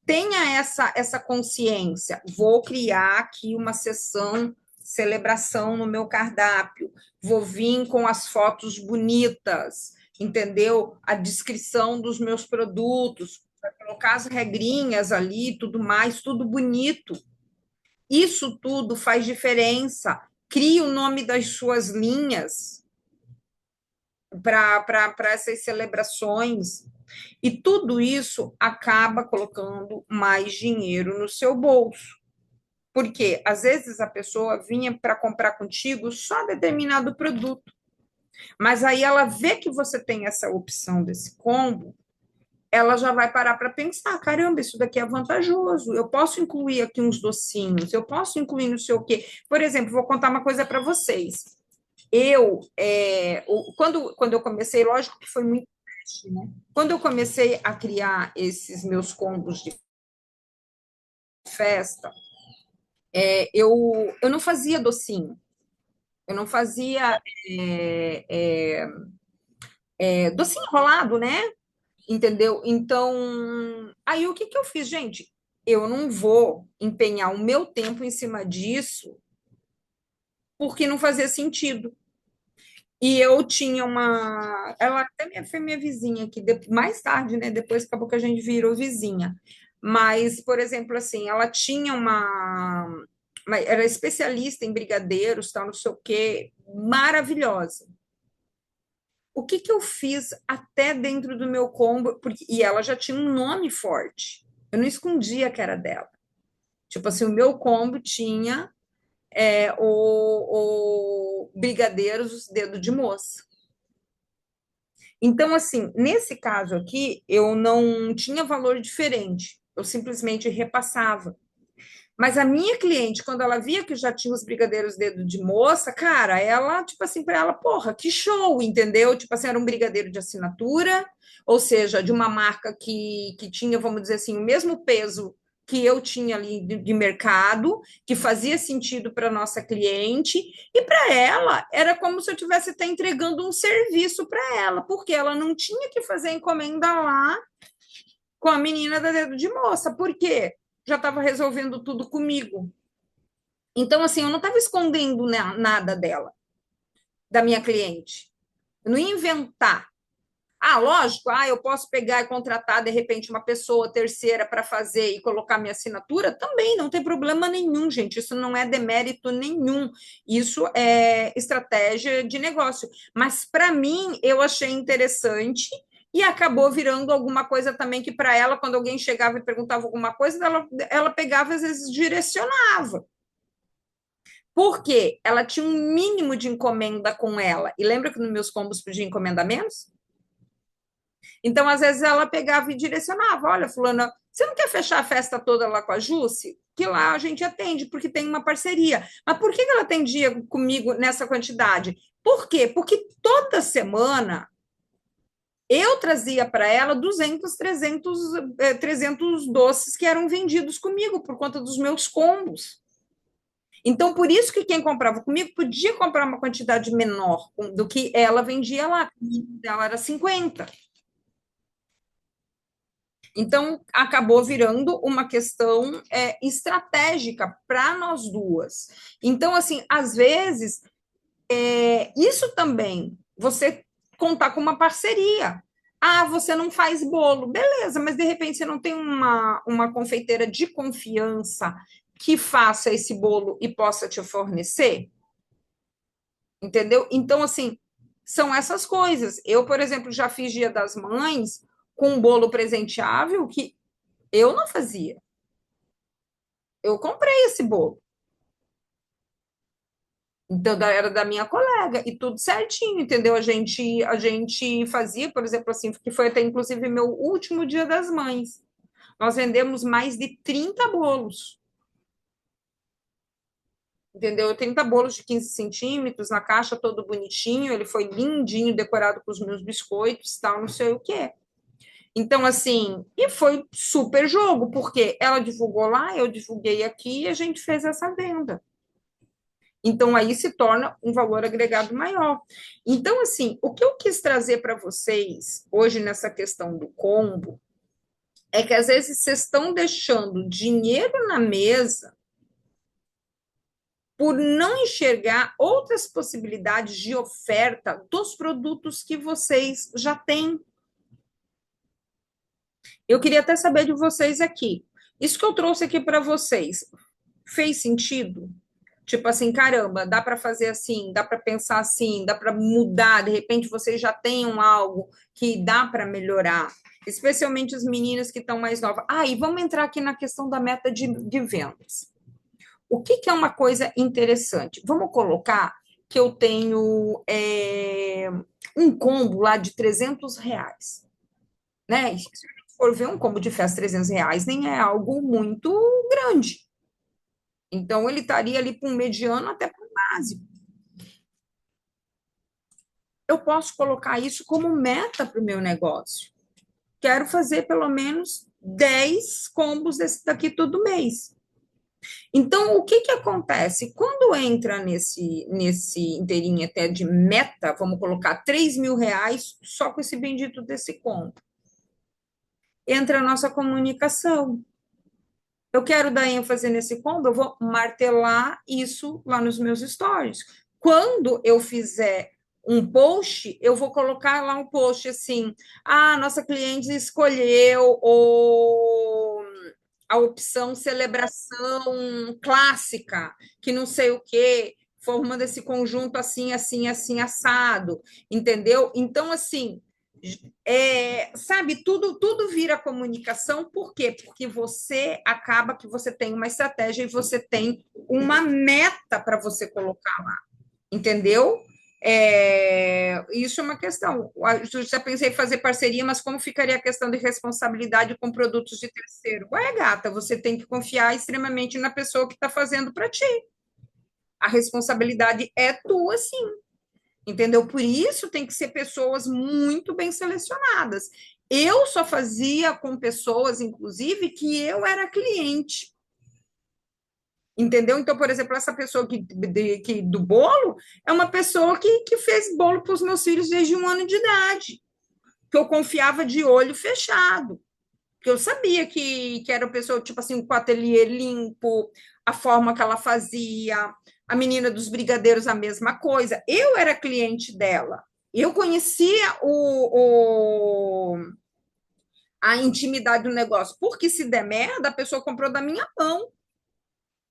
tenha essa consciência. Vou criar aqui uma sessão celebração no meu cardápio. Vou vir com as fotos bonitas, entendeu? A descrição dos meus produtos, vai colocar as regrinhas ali, tudo mais, tudo bonito. Isso tudo faz diferença. Crie o nome das suas linhas para essas celebrações. E tudo isso acaba colocando mais dinheiro no seu bolso. Porque às vezes a pessoa vinha para comprar contigo só determinado produto, mas aí ela vê que você tem essa opção desse combo, ela já vai parar para pensar: caramba, isso daqui é vantajoso, eu posso incluir aqui uns docinhos, eu posso incluir não sei o quê. Por exemplo, vou contar uma coisa para vocês. Quando eu comecei, lógico que foi muito teste, né? Quando eu comecei a criar esses meus combos de festa, eu não fazia docinho, eu não fazia docinho enrolado, né? Entendeu? Então, aí o que que eu fiz, gente? Eu não vou empenhar o meu tempo em cima disso, porque não fazia sentido. E eu tinha uma. Ela até foi minha vizinha aqui, mais tarde, né? Depois acabou que a gente virou vizinha. Mas, por exemplo, assim, ela tinha era especialista em brigadeiros, tal, não sei o quê, maravilhosa. O que que eu fiz até dentro do meu combo? E ela já tinha um nome forte. Eu não escondia que era dela. Tipo assim, o meu combo tinha o Brigadeiros Dedo de Moça. Então, assim, nesse caso aqui, eu não tinha valor diferente, eu simplesmente repassava. Mas a minha cliente, quando ela via que já tinha os brigadeiros dedo de moça, cara, ela, tipo assim, para ela, porra, que show, entendeu? Tipo assim, era um brigadeiro de assinatura, ou seja, de uma marca que tinha, vamos dizer assim, o mesmo peso que eu tinha ali de mercado, que fazia sentido para nossa cliente, e para ela era como se eu tivesse até entregando um serviço para ela, porque ela não tinha que fazer encomenda lá com a menina da dedo de moça. Por quê? Já estava resolvendo tudo comigo. Então, assim, eu não estava escondendo nada dela, da minha cliente. Eu não ia inventar. Ah, lógico, eu posso pegar e contratar, de repente, uma pessoa terceira para fazer e colocar minha assinatura? Também, não tem problema nenhum, gente. Isso não é demérito nenhum. Isso é estratégia de negócio. Mas, para mim, eu achei interessante e acabou virando alguma coisa também que, para ela, quando alguém chegava e perguntava alguma coisa, ela pegava, às vezes, direcionava. Porque ela tinha um mínimo de encomenda com ela. E lembra que nos meus combos podia encomendar menos? Então, às vezes, ela pegava e direcionava: olha, fulana, você não quer fechar a festa toda lá com a Jússi? Que lá a gente atende, porque tem uma parceria. Mas por que ela atendia comigo nessa quantidade? Por quê? Porque toda semana eu trazia para ela 200, 300 doces que eram vendidos comigo por conta dos meus combos. Então, por isso que quem comprava comigo podia comprar uma quantidade menor do que ela vendia lá. Ela era 50. Então, acabou virando uma questão estratégica para nós duas. Então, assim, às vezes, isso também, você contar com uma parceria. Ah, você não faz bolo, beleza, mas de repente você não tem uma confeiteira de confiança que faça esse bolo e possa te fornecer, entendeu? Então, assim, são essas coisas. Eu, por exemplo, já fiz Dia das Mães com um bolo presenteável que eu não fazia. Eu comprei esse bolo. Então, era da minha colega, e tudo certinho, entendeu? A gente fazia, por exemplo, assim, que foi até inclusive meu último Dia das Mães. Nós vendemos mais de 30 bolos, entendeu? 30 bolos de 15 centímetros, na caixa todo bonitinho, ele foi lindinho, decorado com os meus biscoitos, tal, não sei o quê. Então, assim, e foi super jogo, porque ela divulgou lá, eu divulguei aqui e a gente fez essa venda. Então, aí se torna um valor agregado maior. Então, assim, o que eu quis trazer para vocês hoje nessa questão do combo é que às vezes vocês estão deixando dinheiro na mesa por não enxergar outras possibilidades de oferta dos produtos que vocês já têm. Eu queria até saber de vocês aqui. Isso que eu trouxe aqui para vocês fez sentido? Tipo assim, caramba, dá para fazer assim, dá para pensar assim, dá para mudar, de repente vocês já tenham algo que dá para melhorar, especialmente os meninos que estão mais novos. Ah, e vamos entrar aqui na questão da meta de vendas. O que é uma coisa interessante? Vamos colocar que eu tenho um combo lá de R$ 300, né? E se for ver um combo de festa R$ 300, nem é algo muito grande. Então, ele estaria ali para um mediano até para um básico. Eu posso colocar isso como meta para o meu negócio. Quero fazer pelo menos 10 combos desse daqui todo mês. Então, o que que acontece? Quando entra nesse inteirinho até de meta, vamos colocar R$ 3.000 só com esse bendito desse combo. Entra a nossa comunicação. Eu quero dar ênfase nesse combo, eu vou martelar isso lá nos meus stories. Quando eu fizer um post, eu vou colocar lá um post assim: ah, nossa cliente escolheu a opção celebração clássica, que não sei o quê, formando esse conjunto assim, assim, assim, assado, entendeu? Então, assim, sabe, tudo vira comunicação, por quê? Porque você acaba que você tem uma estratégia e você tem uma meta para você colocar lá, entendeu? Isso é uma questão. Eu já pensei em fazer parceria, mas como ficaria a questão de responsabilidade com produtos de terceiro? Ué, gata, você tem que confiar extremamente na pessoa que está fazendo para ti. A responsabilidade é tua, sim. Entendeu? Por isso tem que ser pessoas muito bem selecionadas. Eu só fazia com pessoas, inclusive, que eu era cliente. Entendeu? Então, por exemplo, essa pessoa que do bolo é uma pessoa que fez bolo para os meus filhos desde 1 ano de idade, que eu confiava de olho fechado, que eu sabia que era uma pessoa, tipo assim, com o ateliê limpo, a forma que ela fazia, a menina dos brigadeiros, a mesma coisa. Eu era cliente dela. Eu conhecia a intimidade do negócio, porque se der merda, a pessoa comprou da minha mão.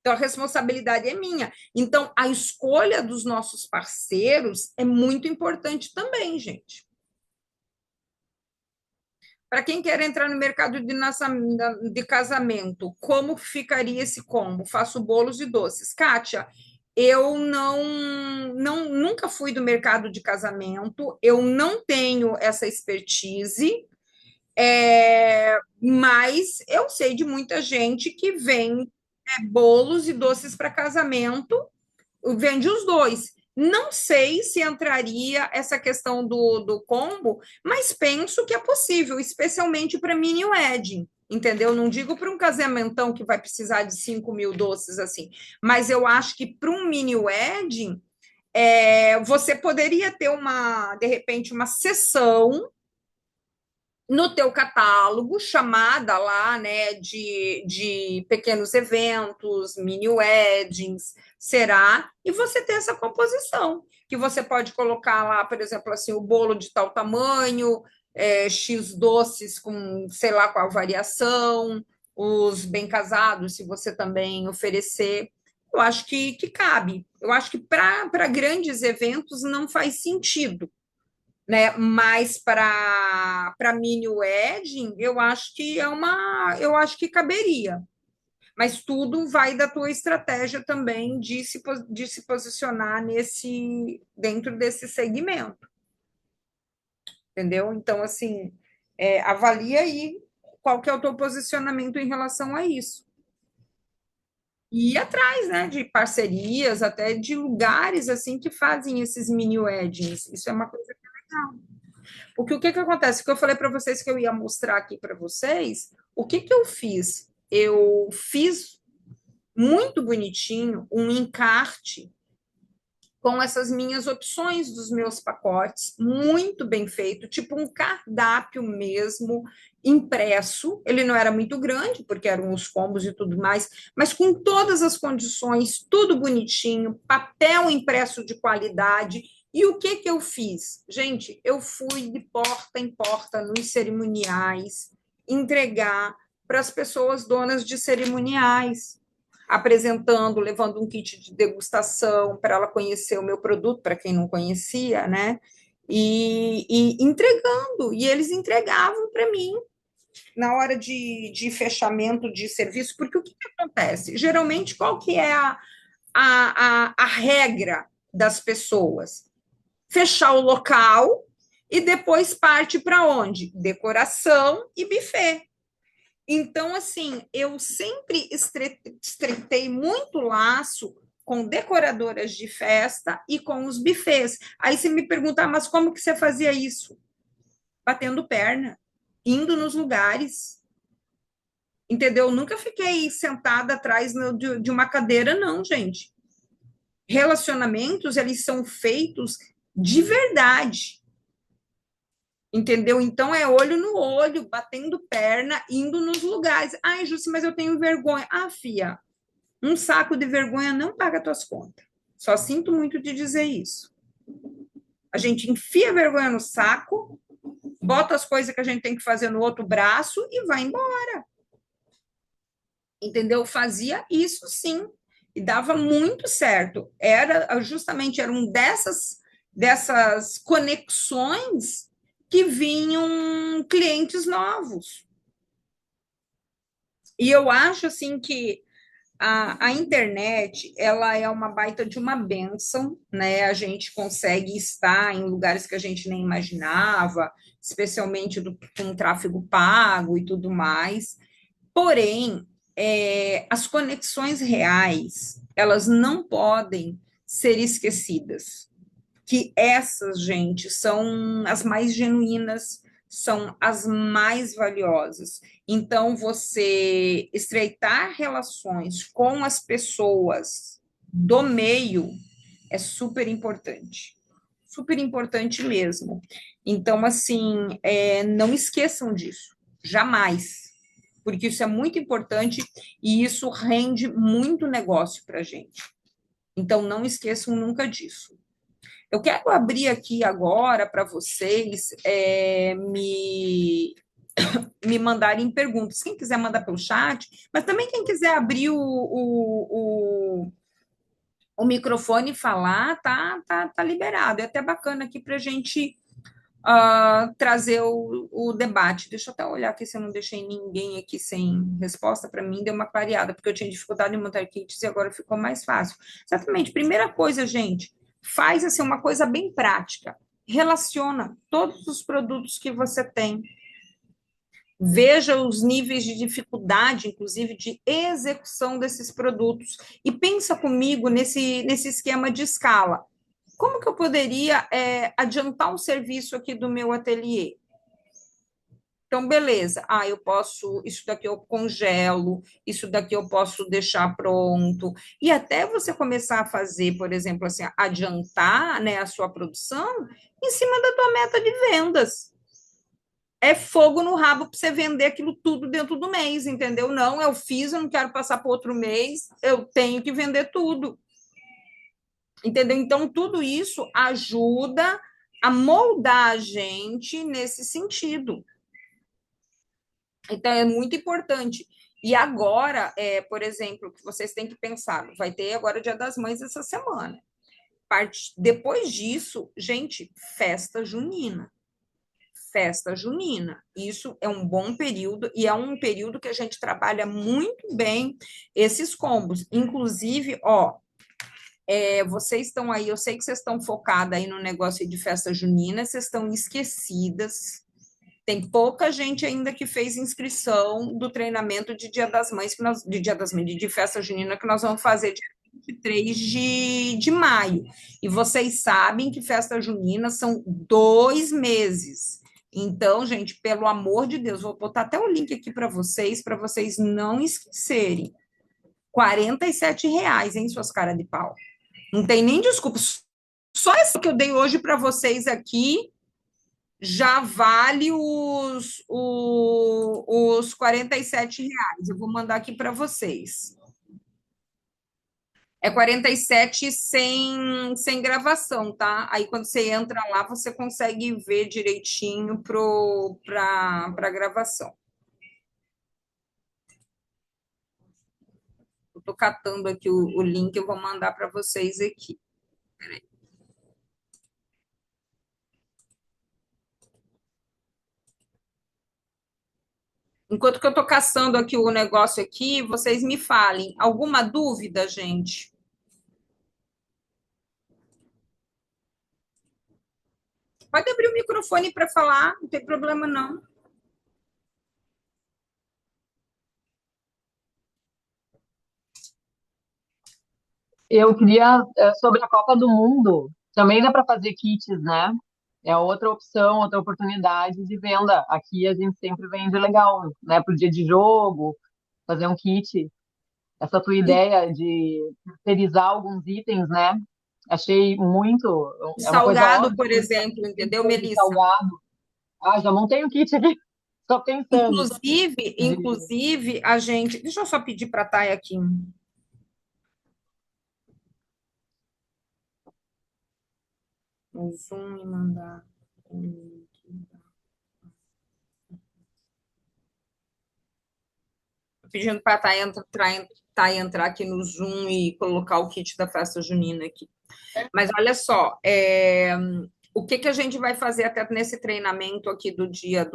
Então, a responsabilidade é minha. Então, a escolha dos nossos parceiros é muito importante também, gente. Para quem quer entrar no mercado de casamento, como ficaria esse combo? Faço bolos e doces. Kátia, eu nunca fui do mercado de casamento, eu não tenho essa expertise, mas eu sei de muita gente que vende bolos e doces para casamento, vende os dois. Não sei se entraria essa questão do combo, mas penso que é possível, especialmente para mini wedding, entendeu? Não digo para um casamentão que vai precisar de 5.000 doces assim, mas eu acho que para um mini wedding, você poderia ter de repente, uma sessão no teu catálogo, chamada lá, né, de pequenos eventos, mini weddings, será? E você tem essa composição, que você pode colocar lá, por exemplo, assim, o bolo de tal tamanho, X doces com sei lá qual variação, os bem casados, se você também oferecer. Eu acho que cabe. Eu acho que para grandes eventos não faz sentido, né? Mas para mini wedding, eu acho que caberia. Mas tudo vai da tua estratégia também de se posicionar nesse dentro desse segmento, entendeu? Então, assim, avalia aí qual que é o teu posicionamento em relação a isso. E ir atrás, né, de parcerias, até de lugares assim que fazem esses mini weddings. Isso é uma coisa que é legal. Porque o que que acontece? O que eu falei para vocês que eu ia mostrar aqui para vocês, o que que eu fiz? Eu fiz muito bonitinho um encarte com essas minhas opções dos meus pacotes, muito bem feito, tipo um cardápio mesmo, impresso. Ele não era muito grande, porque eram os combos e tudo mais, mas com todas as condições, tudo bonitinho, papel impresso de qualidade. E o que que eu fiz? Gente, eu fui de porta em porta nos cerimoniais entregar para as pessoas donas de cerimoniais, apresentando, levando um kit de degustação para ela conhecer o meu produto, para quem não conhecia, né? E entregando, e eles entregavam para mim na hora de fechamento de serviço, porque o que, que acontece? Geralmente, qual que é a regra das pessoas? Fechar o local e depois parte para onde? Decoração e buffet. Então, assim, eu sempre estreitei muito laço com decoradoras de festa e com os bufês. Aí você me pergunta, mas como que você fazia isso? Batendo perna, indo nos lugares, entendeu? Nunca fiquei sentada atrás de uma cadeira, não, gente. Relacionamentos, eles são feitos de verdade, entendeu? Então é olho no olho, batendo perna, indo nos lugares. Ai, Júcia, mas eu tenho vergonha. Ah, fia, um saco de vergonha não paga tuas contas. Só sinto muito de dizer isso. A gente enfia a vergonha no saco, bota as coisas que a gente tem que fazer no outro braço e vai embora. Entendeu? Fazia isso sim. E dava muito certo. Era um dessas conexões que vinham clientes novos. E eu acho assim que a internet, ela é uma baita de uma benção, né? A gente consegue estar em lugares que a gente nem imaginava, especialmente com tráfego pago e tudo mais. Porém, as conexões reais, elas não podem ser esquecidas, que essas, gente, são as mais genuínas, são as mais valiosas. Então, você estreitar relações com as pessoas do meio é super importante mesmo. Então, assim, não esqueçam disso, jamais, porque isso é muito importante e isso rende muito negócio para a gente. Então, não esqueçam nunca disso. Eu quero abrir aqui agora para vocês me mandarem perguntas. Quem quiser mandar pelo chat, mas também quem quiser abrir o microfone e falar, tá liberado. É até bacana aqui para a gente trazer o debate. Deixa eu até olhar aqui se eu não deixei ninguém aqui sem resposta. Para mim, deu uma clareada, porque eu tinha dificuldade em montar kits e agora ficou mais fácil. Exatamente. Primeira coisa, gente, faz assim uma coisa bem prática. Relaciona todos os produtos que você tem. Veja os níveis de dificuldade, inclusive de execução desses produtos. E pensa comigo nesse esquema de escala. Como que eu poderia adiantar um serviço aqui do meu ateliê? Então, beleza. Eu posso, isso daqui eu congelo, isso daqui eu posso deixar pronto. E até você começar a fazer, por exemplo, assim, adiantar, né, a sua produção em cima da tua meta de vendas. é fogo no rabo para você vender aquilo tudo dentro do mês, entendeu? Não, eu fiz, eu não quero passar para outro mês, eu tenho que vender tudo, entendeu? Então, tudo isso ajuda a moldar a gente nesse sentido. Então, é muito importante. E agora, por exemplo, que vocês têm que pensar, vai ter agora o Dia das Mães essa semana. Depois disso, gente, festa junina. Festa junina. Isso é um bom período e é um período que a gente trabalha muito bem esses combos. Inclusive, ó, vocês estão aí, eu sei que vocês estão focadas aí no negócio de festa junina, vocês estão esquecidas. Tem pouca gente ainda que fez inscrição do treinamento de Dia das Mães, de Dia das Mães, de festa junina, que nós vamos fazer dia 23 de maio. E vocês sabem que festa junina são 2 meses. Então, gente, pelo amor de Deus, vou botar até o link aqui para vocês não esquecerem. R$ 47, hein, suas caras de pau. Não tem nem desculpa. Só essa que eu dei hoje para vocês aqui já vale os R$ 47. Eu vou mandar aqui para vocês. É 47 sem gravação, tá? Aí quando você entra lá, você consegue ver direitinho para a gravação. Eu tô catando aqui o link, eu vou mandar para vocês aqui. Peraí. Enquanto que eu tô caçando aqui o negócio aqui, vocês me falem. Alguma dúvida, gente? Pode abrir o microfone para falar, não tem problema não. Eu queria, sobre a Copa do Mundo, também dá para fazer kits, né? É outra opção, outra oportunidade de venda. Aqui a gente sempre vende legal, né? Pro dia de jogo, fazer um kit. Essa tua ideia de terceirizar alguns itens, né? Achei muito, é uma coisa Salgado, óbvia por quando está exemplo, entendeu, de Melissa? salgado. Ah, já montei um kit aqui, só pensando. De... Inclusive, a gente. Deixa eu só pedir para a Thay aqui. No Zoom e mandar. Pedindo para a Thay entrar aqui no Zoom e colocar o kit da festa junina aqui. Mas olha só, o que a gente vai fazer até nesse treinamento aqui do dia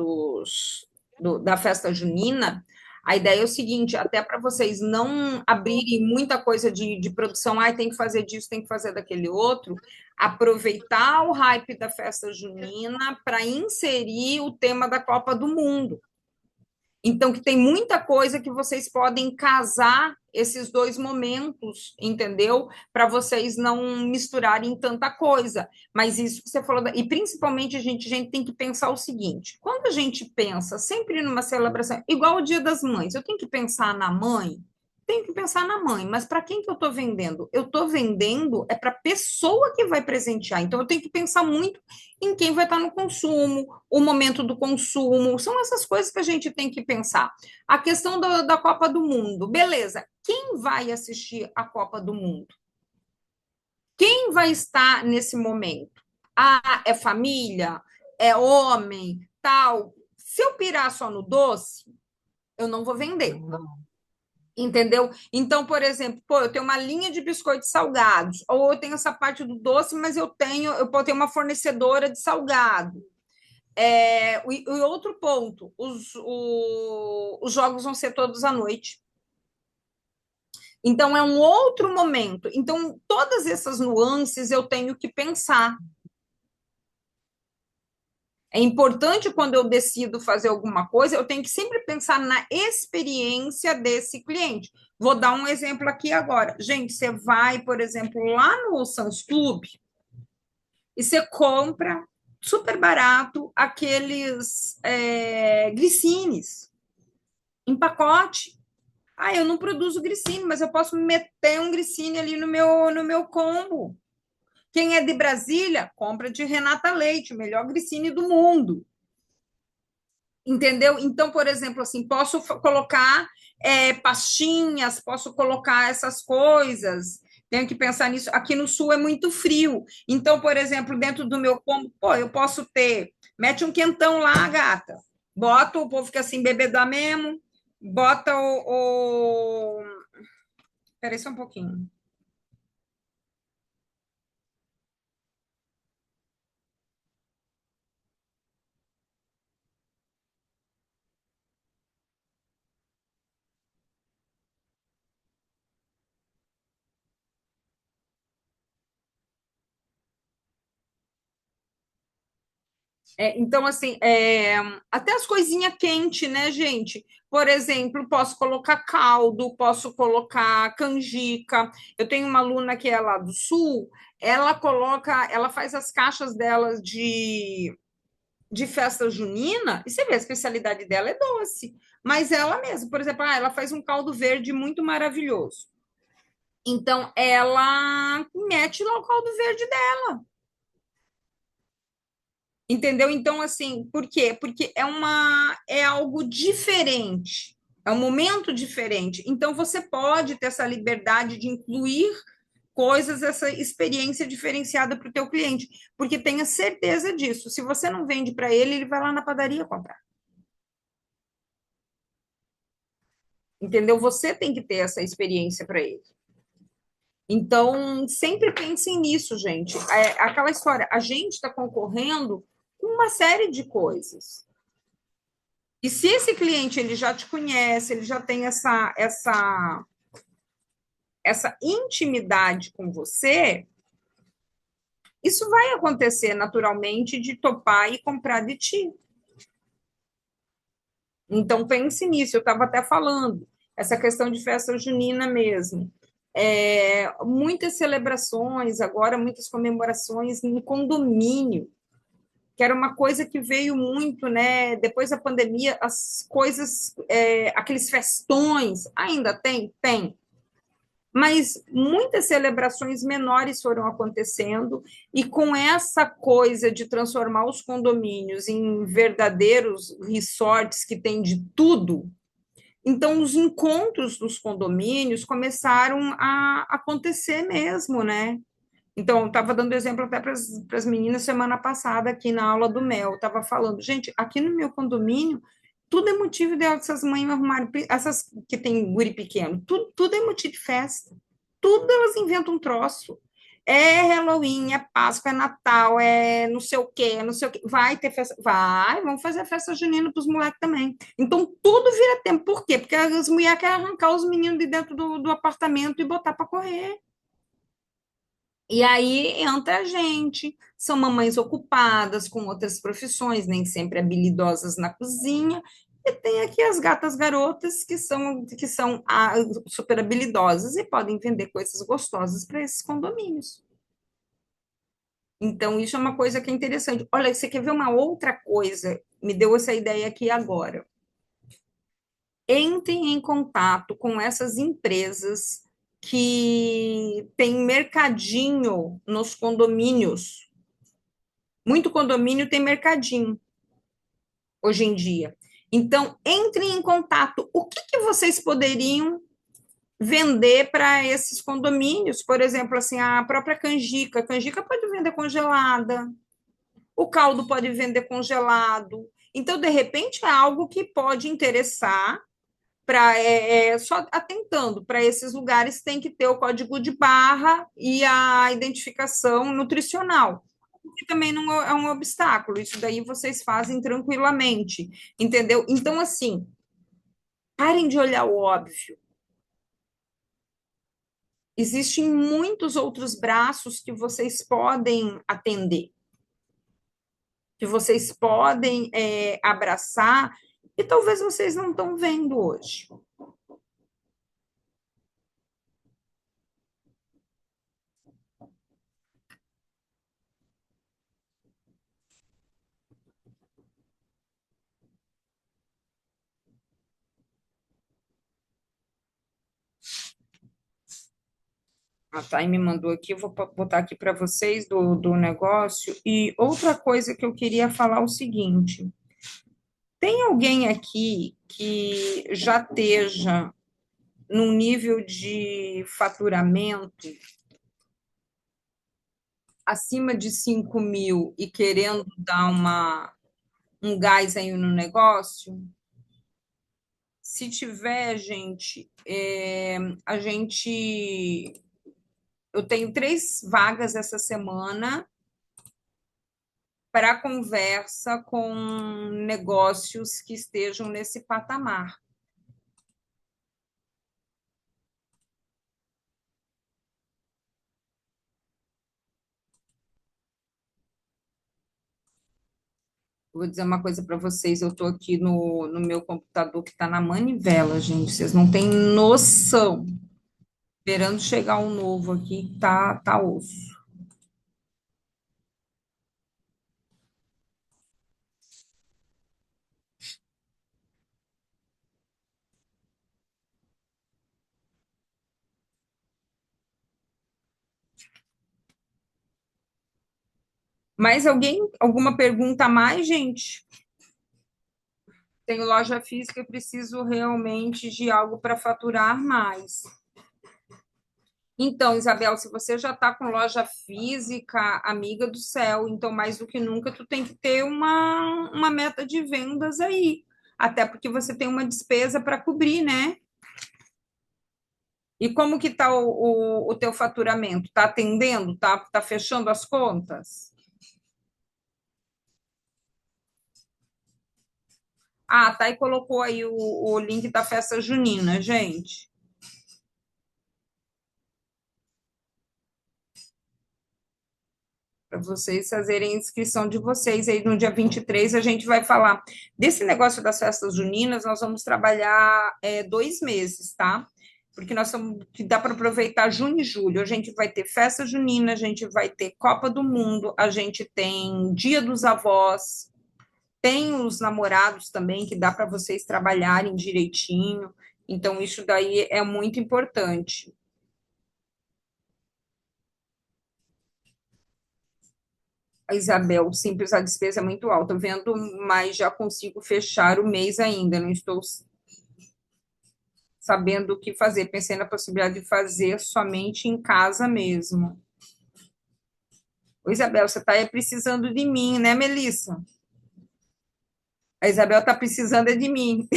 da festa junina? A ideia é o seguinte, até para vocês não abrirem muita coisa de produção, tem que fazer disso, tem que fazer daquele outro, aproveitar o hype da festa junina para inserir o tema da Copa do Mundo. Então, que tem muita coisa que vocês podem casar esses dois momentos, entendeu? Para vocês não misturarem tanta coisa. Mas isso que você falou, e principalmente a gente tem que pensar o seguinte: quando a gente pensa sempre numa celebração, igual o Dia das Mães, eu tenho que pensar na mãe, tenho que pensar na mãe, mas para quem que eu estou vendendo? Eu estou vendendo para a pessoa que vai presentear. Então, eu tenho que pensar muito em quem vai estar no consumo, o momento do consumo, são essas coisas que a gente tem que pensar. A questão da Copa do Mundo, beleza, quem vai assistir a Copa do Mundo? Quem vai estar nesse momento? É família? É homem? Tal? Se eu pirar só no doce, eu não vou vender. Entendeu? Então, por exemplo, eu tenho uma linha de biscoitos salgados, ou eu tenho essa parte do doce, mas eu tenho uma fornecedora de salgado. O outro ponto, os jogos vão ser todos à noite. Então, é um outro momento. Então, todas essas nuances eu tenho que pensar. É importante quando eu decido fazer alguma coisa, eu tenho que sempre pensar na experiência desse cliente. Vou dar um exemplo aqui agora. Gente, você vai, por exemplo, lá no Sam's Club e você compra super barato aqueles glicines em pacote. Eu não produzo glicine, mas eu posso meter um glicine ali no meu combo. Quem é de Brasília, compra de Renata Leite, o melhor glicine do mundo. Entendeu? Então, por exemplo, assim, posso colocar pastinhas, posso colocar essas coisas. Tenho que pensar nisso. Aqui no sul é muito frio. Então, por exemplo, dentro do meu cômodo, pô, eu posso ter. Mete um quentão lá, gata. Bota, o povo fica assim, bebedar mesmo. Bota Peraí só um pouquinho. Então, assim, até as coisinhas quentes, né, gente? Por exemplo, posso colocar caldo, posso colocar canjica. Eu tenho uma aluna que é lá do sul, ela faz as caixas dela de festa junina, e você vê, a especialidade dela é doce. Mas ela mesma, por exemplo, ela faz um caldo verde muito maravilhoso. Então, ela mete lá o caldo verde. Entendeu? Então, assim, por quê? Porque é algo diferente, é um momento diferente. Então, você pode ter essa liberdade de incluir coisas, essa experiência diferenciada para o teu cliente, porque tenha certeza disso. Se você não vende para ele, ele vai lá na padaria comprar. Entendeu? Você tem que ter essa experiência para ele. Então, sempre pensem nisso, gente. É aquela história, a gente está concorrendo com uma série de coisas. E se esse cliente ele já te conhece, ele já tem essa intimidade com você, isso vai acontecer naturalmente de topar e comprar de ti. Então pense nisso, eu estava até falando, essa questão de festa junina mesmo. Muitas celebrações, agora muitas comemorações em condomínio, que era uma coisa que veio muito, né? Depois da pandemia, as coisas, aqueles festões, ainda tem? Tem. Mas muitas celebrações menores foram acontecendo, e com essa coisa de transformar os condomínios em verdadeiros resorts que tem de tudo, então os encontros dos condomínios começaram a acontecer mesmo, né? Então, eu estava dando exemplo até para as meninas semana passada aqui na aula do Mel. Estava falando, gente, aqui no meu condomínio, tudo é motivo dessas mães arrumarem, essas que tem guri pequeno, tudo é motivo de festa. Tudo elas inventam um troço. É Halloween, é Páscoa, é Natal, é não sei o quê, não sei o quê. Vai ter festa? Vai, vamos fazer festa junina para os moleques também. Então, tudo vira tempo. Por quê? Porque as mulheres querem arrancar os meninos de dentro do apartamento e botar para correr. E aí entra a gente, são mamães ocupadas com outras profissões, nem sempre habilidosas na cozinha, e tem aqui as gatas garotas que são super habilidosas e podem vender coisas gostosas para esses condomínios. Então, isso é uma coisa que é interessante. Olha, você quer ver uma outra coisa? Me deu essa ideia aqui agora. Entrem em contato com essas empresas que têm mercadinho nos condomínios. Muito condomínio tem mercadinho hoje em dia. Então, entrem em contato. O que vocês poderiam vender para esses condomínios? Por exemplo, assim, a própria canjica. A canjica pode vender congelada, o caldo pode vender congelado. Então, de repente, é algo que pode interessar para só atentando para esses lugares tem que ter o código de barra e a identificação nutricional, que também não é um obstáculo, isso daí vocês fazem tranquilamente, entendeu? Então, assim, parem de olhar o óbvio. Existem muitos outros braços que vocês podem atender, que vocês podem abraçar, e talvez vocês não estão vendo hoje. A Thay me mandou aqui, eu vou botar aqui para vocês do negócio. E outra coisa que eu queria falar é o seguinte: Tem alguém aqui que já esteja num nível de faturamento acima de 5.000 e querendo dar um gás aí no negócio? Se tiver, gente, a gente. Eu tenho 3 vagas essa semana para conversa com negócios que estejam nesse patamar. Vou dizer uma coisa para vocês, eu estou aqui no meu computador que está na manivela, gente, vocês não têm noção. Esperando chegar um novo aqui, tá osso. Mais alguém? Alguma pergunta a mais, gente? Tenho loja física e preciso realmente de algo para faturar mais. Então, Isabel, se você já está com loja física, amiga do céu, então mais do que nunca tu tem que ter uma meta de vendas aí. Até porque você tem uma despesa para cobrir, né? E como que está o teu faturamento? Está atendendo? Tá fechando as contas? Ah, tá, e colocou aí o link da festa junina, gente. Para vocês fazerem a inscrição de vocês. Aí no dia 23 a gente vai falar desse negócio das festas juninas. Nós vamos trabalhar 2 meses, tá? Porque nós somos, que dá para aproveitar junho e julho. A gente vai ter festa junina, a gente vai ter Copa do Mundo, a gente tem Dia dos Avós, tem os namorados também, que dá para vocês trabalharem direitinho. Então, isso daí é muito importante. A Isabel, simples, a despesa é muito alta, vendo, mas já consigo fechar o mês ainda, não estou sabendo o que fazer. Pensei na possibilidade de fazer somente em casa mesmo. Ô, Isabel, você está aí precisando de mim, né, Melissa? A Isabel está precisando é de mim.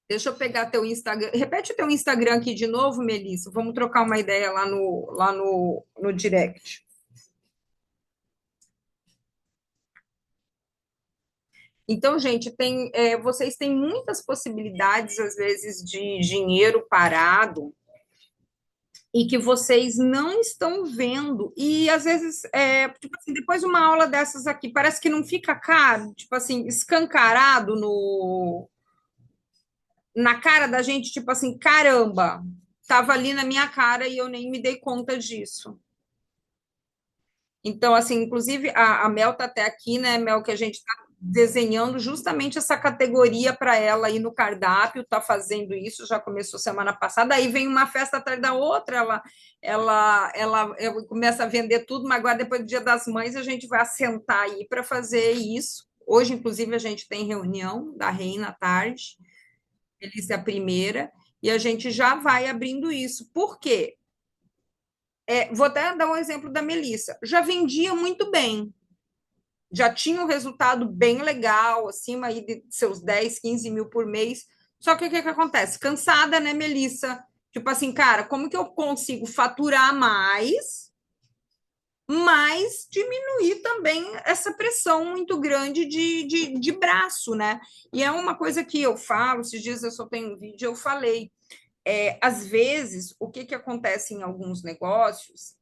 Deixa eu pegar teu Instagram. Repete o teu Instagram aqui de novo, Melissa. Vamos trocar uma ideia lá no direct. Então, gente, vocês têm muitas possibilidades, às vezes, de dinheiro parado e que vocês não estão vendo. E às vezes, tipo assim, depois de uma aula dessas aqui, parece que não fica caro, tipo assim, escancarado na cara da gente, tipo assim, caramba, estava ali na minha cara e eu nem me dei conta disso. Então, assim, inclusive a Mel tá até aqui, né, Mel, que a gente está desenhando justamente essa categoria para ela aí no cardápio, tá fazendo isso, já começou semana passada, aí vem uma festa atrás da outra, ela começa a vender tudo, mas agora depois do Dia das Mães a gente vai assentar aí para fazer isso. Hoje, inclusive, a gente tem reunião da Reina à tarde, eles é a primeira, e a gente já vai abrindo isso. Por quê? Vou até dar um exemplo da Melissa. Já vendia muito bem, já tinha um resultado bem legal, acima aí de seus 10, 15 mil por mês. Só que o que acontece? Cansada, né, Melissa? Tipo assim, cara, como que eu consigo faturar mais, mas diminuir também essa pressão muito grande de braço, né? E é uma coisa que eu falo, esses dias eu só tenho um vídeo, eu falei. Às vezes, o que acontece em alguns negócios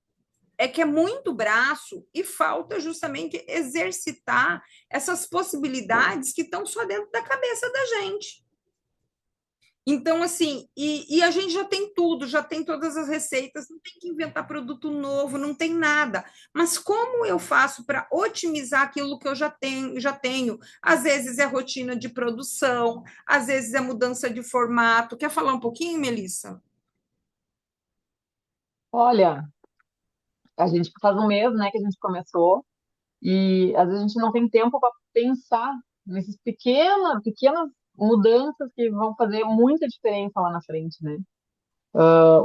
é que é muito braço e falta justamente exercitar essas possibilidades que estão só dentro da cabeça da gente. Então, assim, e a gente já tem tudo, já tem todas as receitas, não tem que inventar produto novo, não tem nada. Mas como eu faço para otimizar aquilo que eu já tenho? Às vezes é rotina de produção, às vezes é mudança de formato. Quer falar um pouquinho, Melissa? Olha, A gente faz um mês, né, que a gente começou, e às vezes a gente não tem tempo para pensar nesses pequenas mudanças que vão fazer muita diferença lá na frente, né?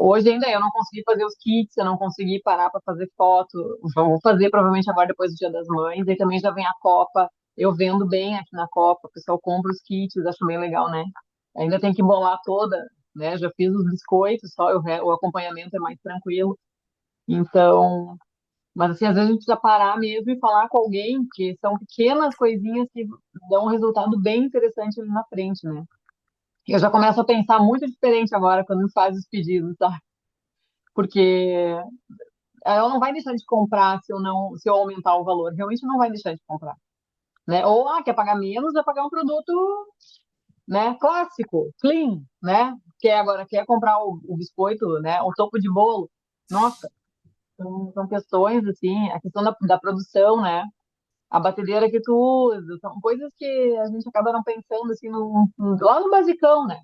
Hoje ainda eu não consegui fazer os kits, eu não consegui parar para fazer foto. Vou fazer provavelmente agora depois do Dia das Mães, e também já vem a Copa. Eu vendo bem aqui na Copa, o pessoal compra os kits, acho bem legal, né? Ainda tem que bolar toda, né? Já fiz os biscoitos, só o acompanhamento é mais tranquilo. Então, mas assim, às vezes a gente precisa parar mesmo e falar com alguém, porque são pequenas coisinhas que dão um resultado bem interessante ali na frente, né? Eu já começo a pensar muito diferente agora quando me faz os pedidos, tá? Porque ela não vai deixar de comprar se eu aumentar o valor, realmente não vai deixar de comprar, né? Ou quer pagar menos, vai pagar um produto, né, clássico, clean, né? Quer comprar o biscoito, né, o topo de bolo. Nossa, são questões assim, a questão da produção, né? A batedeira que tu usa, são coisas que a gente acaba não pensando assim lá no basicão, né?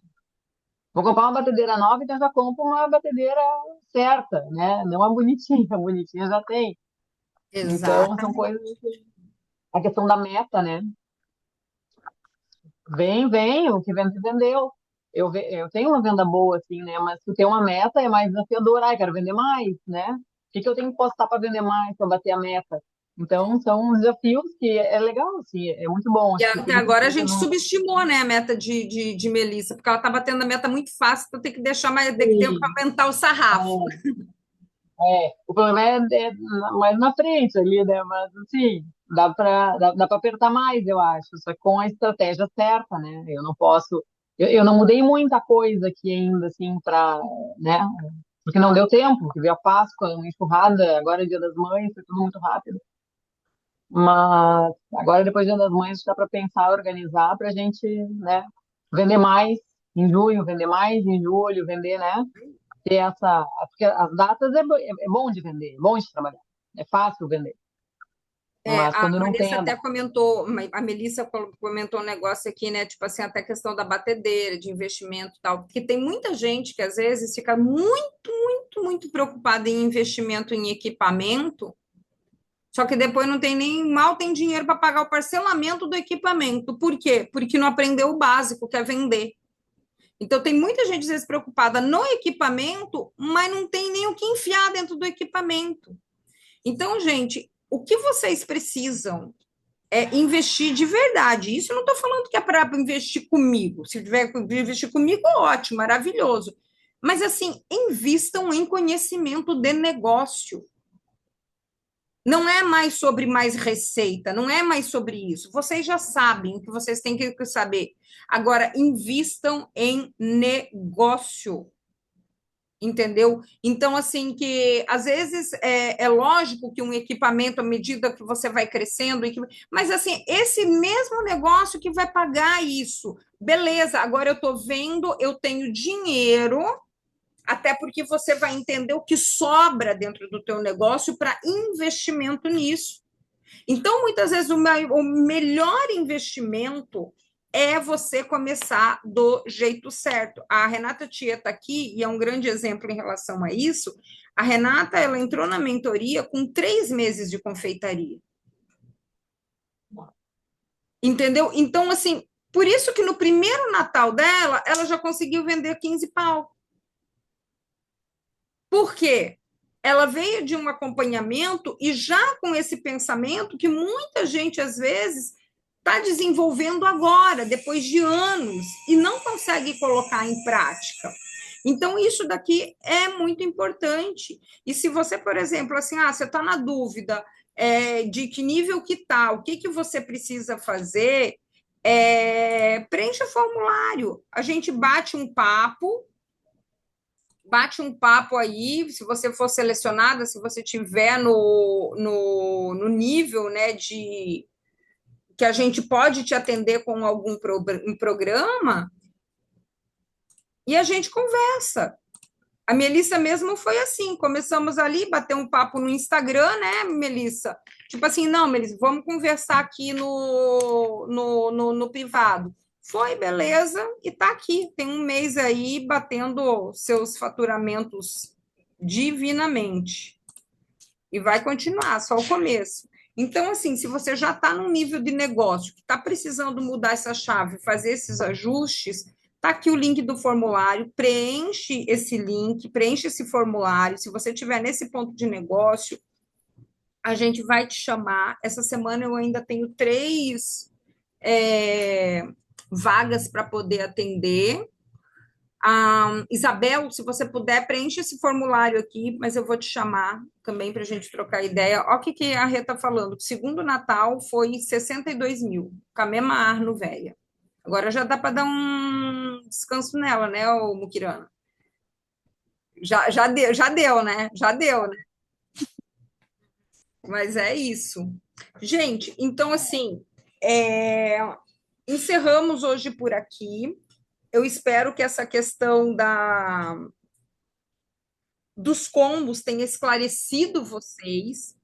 Vou comprar uma batedeira nova, então já compro uma batedeira certa, né? Não a bonitinha já tem. Então, são Exatamente. coisas. A questão da meta, né? Vem, o que vende, vendeu. Eu tenho uma venda boa, assim, né? Mas tu tem uma meta é mais desafiador. Ai, quero vender mais, né? O que que eu tenho que postar para vender mais, para bater a meta? Então, são desafios que é legal, assim, é muito bom. E Acho que até por isso agora a que eu gente não. subestimou, né, a meta de Melissa, porque ela está batendo a meta muito fácil, então tem que deixar mais, tem que ter que Sim, aumentar o sarrafo. o problema é mais na frente ali, né? Mas, assim, dá pra apertar mais, eu acho. Só que com a estratégia certa, né? Eu não posso. Eu não mudei muita coisa aqui ainda, assim, né? Porque não deu tempo, porque veio a Páscoa, uma enxurrada, agora é Dia das Mães, foi tudo muito rápido. Mas agora, depois do Dia das Mães, dá para pensar, organizar para a gente, né, vender mais em junho, vender mais em julho, vender, né? Ter essa. Porque as datas é bom de vender, é bom de trabalhar, é fácil vender. Mas A quando não tem Vanessa a até data. comentou, a Melissa comentou um negócio aqui, né? Tipo assim, até a questão da batedeira, de investimento e tal, porque tem muita gente que às vezes fica muito preocupada em investimento em equipamento, só que depois não tem nem mal tem dinheiro para pagar o parcelamento do equipamento. Por quê? Porque não aprendeu o básico, que é vender. Então tem muita gente às vezes preocupada no equipamento, mas não tem nem o que enfiar dentro do equipamento. Então, gente, o que vocês precisam é investir de verdade. Isso eu não estou falando que é para investir comigo. Se tiver que investir comigo, ótimo, maravilhoso. Mas assim, invistam em conhecimento de negócio. Não é mais sobre mais receita, não é mais sobre isso. Vocês já sabem o que vocês têm que saber. Agora, invistam em negócio. Entendeu? Então, assim, que às vezes é lógico que um equipamento, à medida que você vai crescendo, mas assim, esse mesmo negócio que vai pagar isso, beleza, agora eu estou vendo, eu tenho dinheiro, até porque você vai entender o que sobra dentro do teu negócio para investimento nisso. Então, muitas vezes, o melhor investimento é você começar do jeito certo. A Renata Tia está aqui e é um grande exemplo em relação a isso. A Renata, ela entrou na mentoria com 3 meses de confeitaria. Entendeu? Então, assim, por isso que no primeiro Natal dela, ela já conseguiu vender 15 pau. Por quê? Ela veio de um acompanhamento e já com esse pensamento que muita gente, às vezes, está desenvolvendo agora, depois de anos, e não consegue colocar em prática. Então, isso daqui é muito importante. E se você, por exemplo, assim, você está na dúvida de que nível que está, o que, que você precisa fazer, preencha o formulário. A gente bate um papo aí, se você for selecionada, se você tiver no nível, né, de que a gente pode te atender com algum um programa, e a gente conversa. A Melissa mesmo foi assim, começamos ali, bater um papo no Instagram, né, Melissa? Tipo assim, não, Melissa, vamos conversar aqui no privado. Foi, beleza, e tá aqui, tem um mês aí batendo seus faturamentos divinamente. E vai continuar, só o começo. Então, assim, se você já está num nível de negócio que está precisando mudar essa chave, fazer esses ajustes, tá aqui o link do formulário, preenche esse link, preenche esse formulário. Se você estiver nesse ponto de negócio, a gente vai te chamar. Essa semana eu ainda tenho 3 vagas para poder atender. Isabel, se você puder, preenche esse formulário aqui, mas eu vou te chamar também para a gente trocar ideia. Olha o que a Rê está falando. O segundo Natal foi 62 mil, com a mesma Arno velha. Agora já dá para dar um descanso nela, né, o Mukirana? Já deu, né? Já deu, né? Mas é isso. Gente, então assim, encerramos hoje por aqui. Eu espero que essa questão dos combos tenha esclarecido vocês.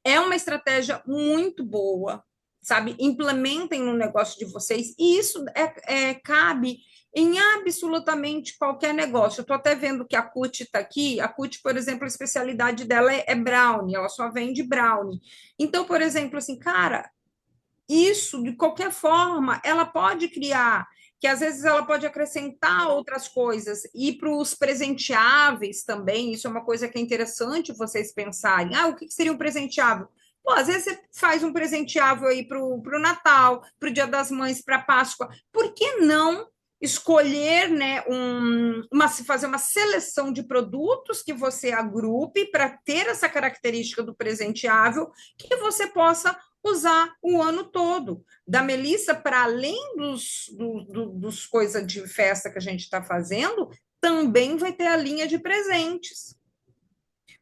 É uma estratégia muito boa, sabe? Implementem no negócio de vocês, e isso cabe em absolutamente qualquer negócio. Eu estou até vendo que a CUT está aqui. A CUT, por exemplo, a especialidade dela é brownie, ela só vende brownie. Então, por exemplo, assim, cara, isso, de qualquer forma, ela pode criar, que às vezes ela pode acrescentar outras coisas, e para os presenteáveis também, isso é uma coisa que é interessante vocês pensarem. O que seria um presenteável? Pô, às vezes você faz um presenteável aí para o Natal, para o Dia das Mães, para a Páscoa. Por que não escolher, né, fazer uma seleção de produtos que você agrupe para ter essa característica do presenteável que você possa usar o ano todo. Da Melissa, para além dos coisas de festa que a gente está fazendo, também vai ter a linha de presentes.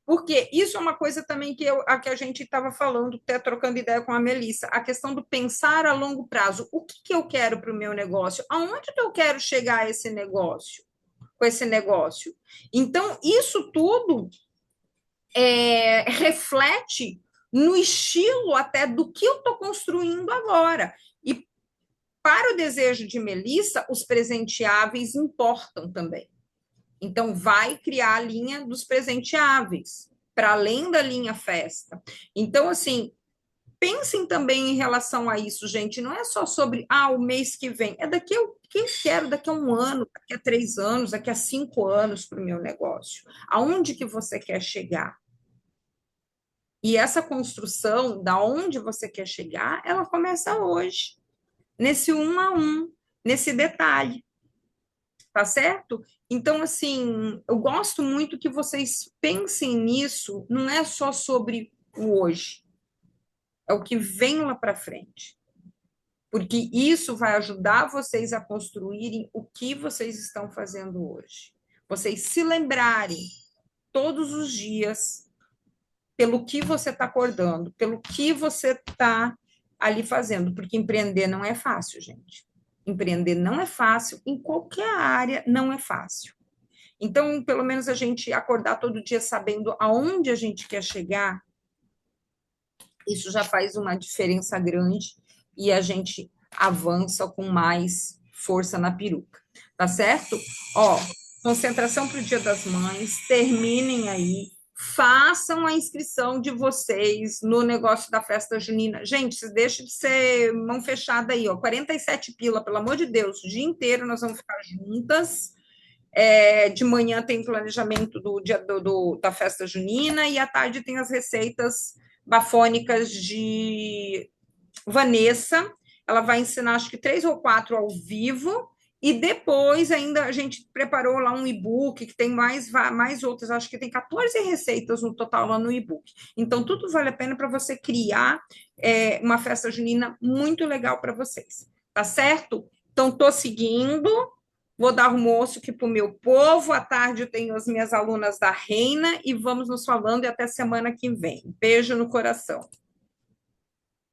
Porque isso é uma coisa também que a gente estava falando, até trocando ideia com a Melissa, a questão do pensar a longo prazo. O que eu quero para o meu negócio? Aonde que eu quero chegar a esse negócio? Com esse negócio? Então, isso tudo reflete no estilo até do que eu estou construindo agora. E para o desejo de Melissa, os presenteáveis importam também. Então, vai criar a linha dos presenteáveis, para além da linha festa. Então, assim, pensem também em relação a isso, gente. Não é só sobre, o mês que vem. É daqui eu quero daqui a 1 ano, daqui a 3 anos, daqui a 5 anos para o meu negócio. Aonde que você quer chegar? E essa construção, da onde você quer chegar, ela começa hoje, nesse 1 a 1, nesse detalhe, tá certo? Então, assim, eu gosto muito que vocês pensem nisso, não é só sobre o hoje, é o que vem lá para frente, porque isso vai ajudar vocês a construírem o que vocês estão fazendo hoje. Vocês se lembrarem todos os dias pelo que você está acordando, pelo que você está ali fazendo, porque empreender não é fácil, gente. Empreender não é fácil, em qualquer área não é fácil. Então, pelo menos a gente acordar todo dia sabendo aonde a gente quer chegar, isso já faz uma diferença grande e a gente avança com mais força na peruca, tá certo? Ó, concentração para o Dia das Mães, terminem aí, façam a inscrição de vocês no negócio da festa junina. Gente, vocês deixem de ser mão fechada aí, ó, 47 pila, pelo amor de Deus, o dia inteiro nós vamos ficar juntas. De manhã tem planejamento do dia da festa junina e à tarde tem as receitas bafônicas de Vanessa. Ela vai ensinar, acho que 3 ou 4 ao vivo, e depois ainda a gente preparou lá um e-book que tem mais outras, acho que tem 14 receitas no total lá no e-book. Então, tudo vale a pena para você criar uma festa junina muito legal para vocês, tá certo? Então, estou seguindo, vou dar almoço aqui para o meu povo, à tarde eu tenho as minhas alunas da Reina, e vamos nos falando e até semana que vem. Beijo no coração.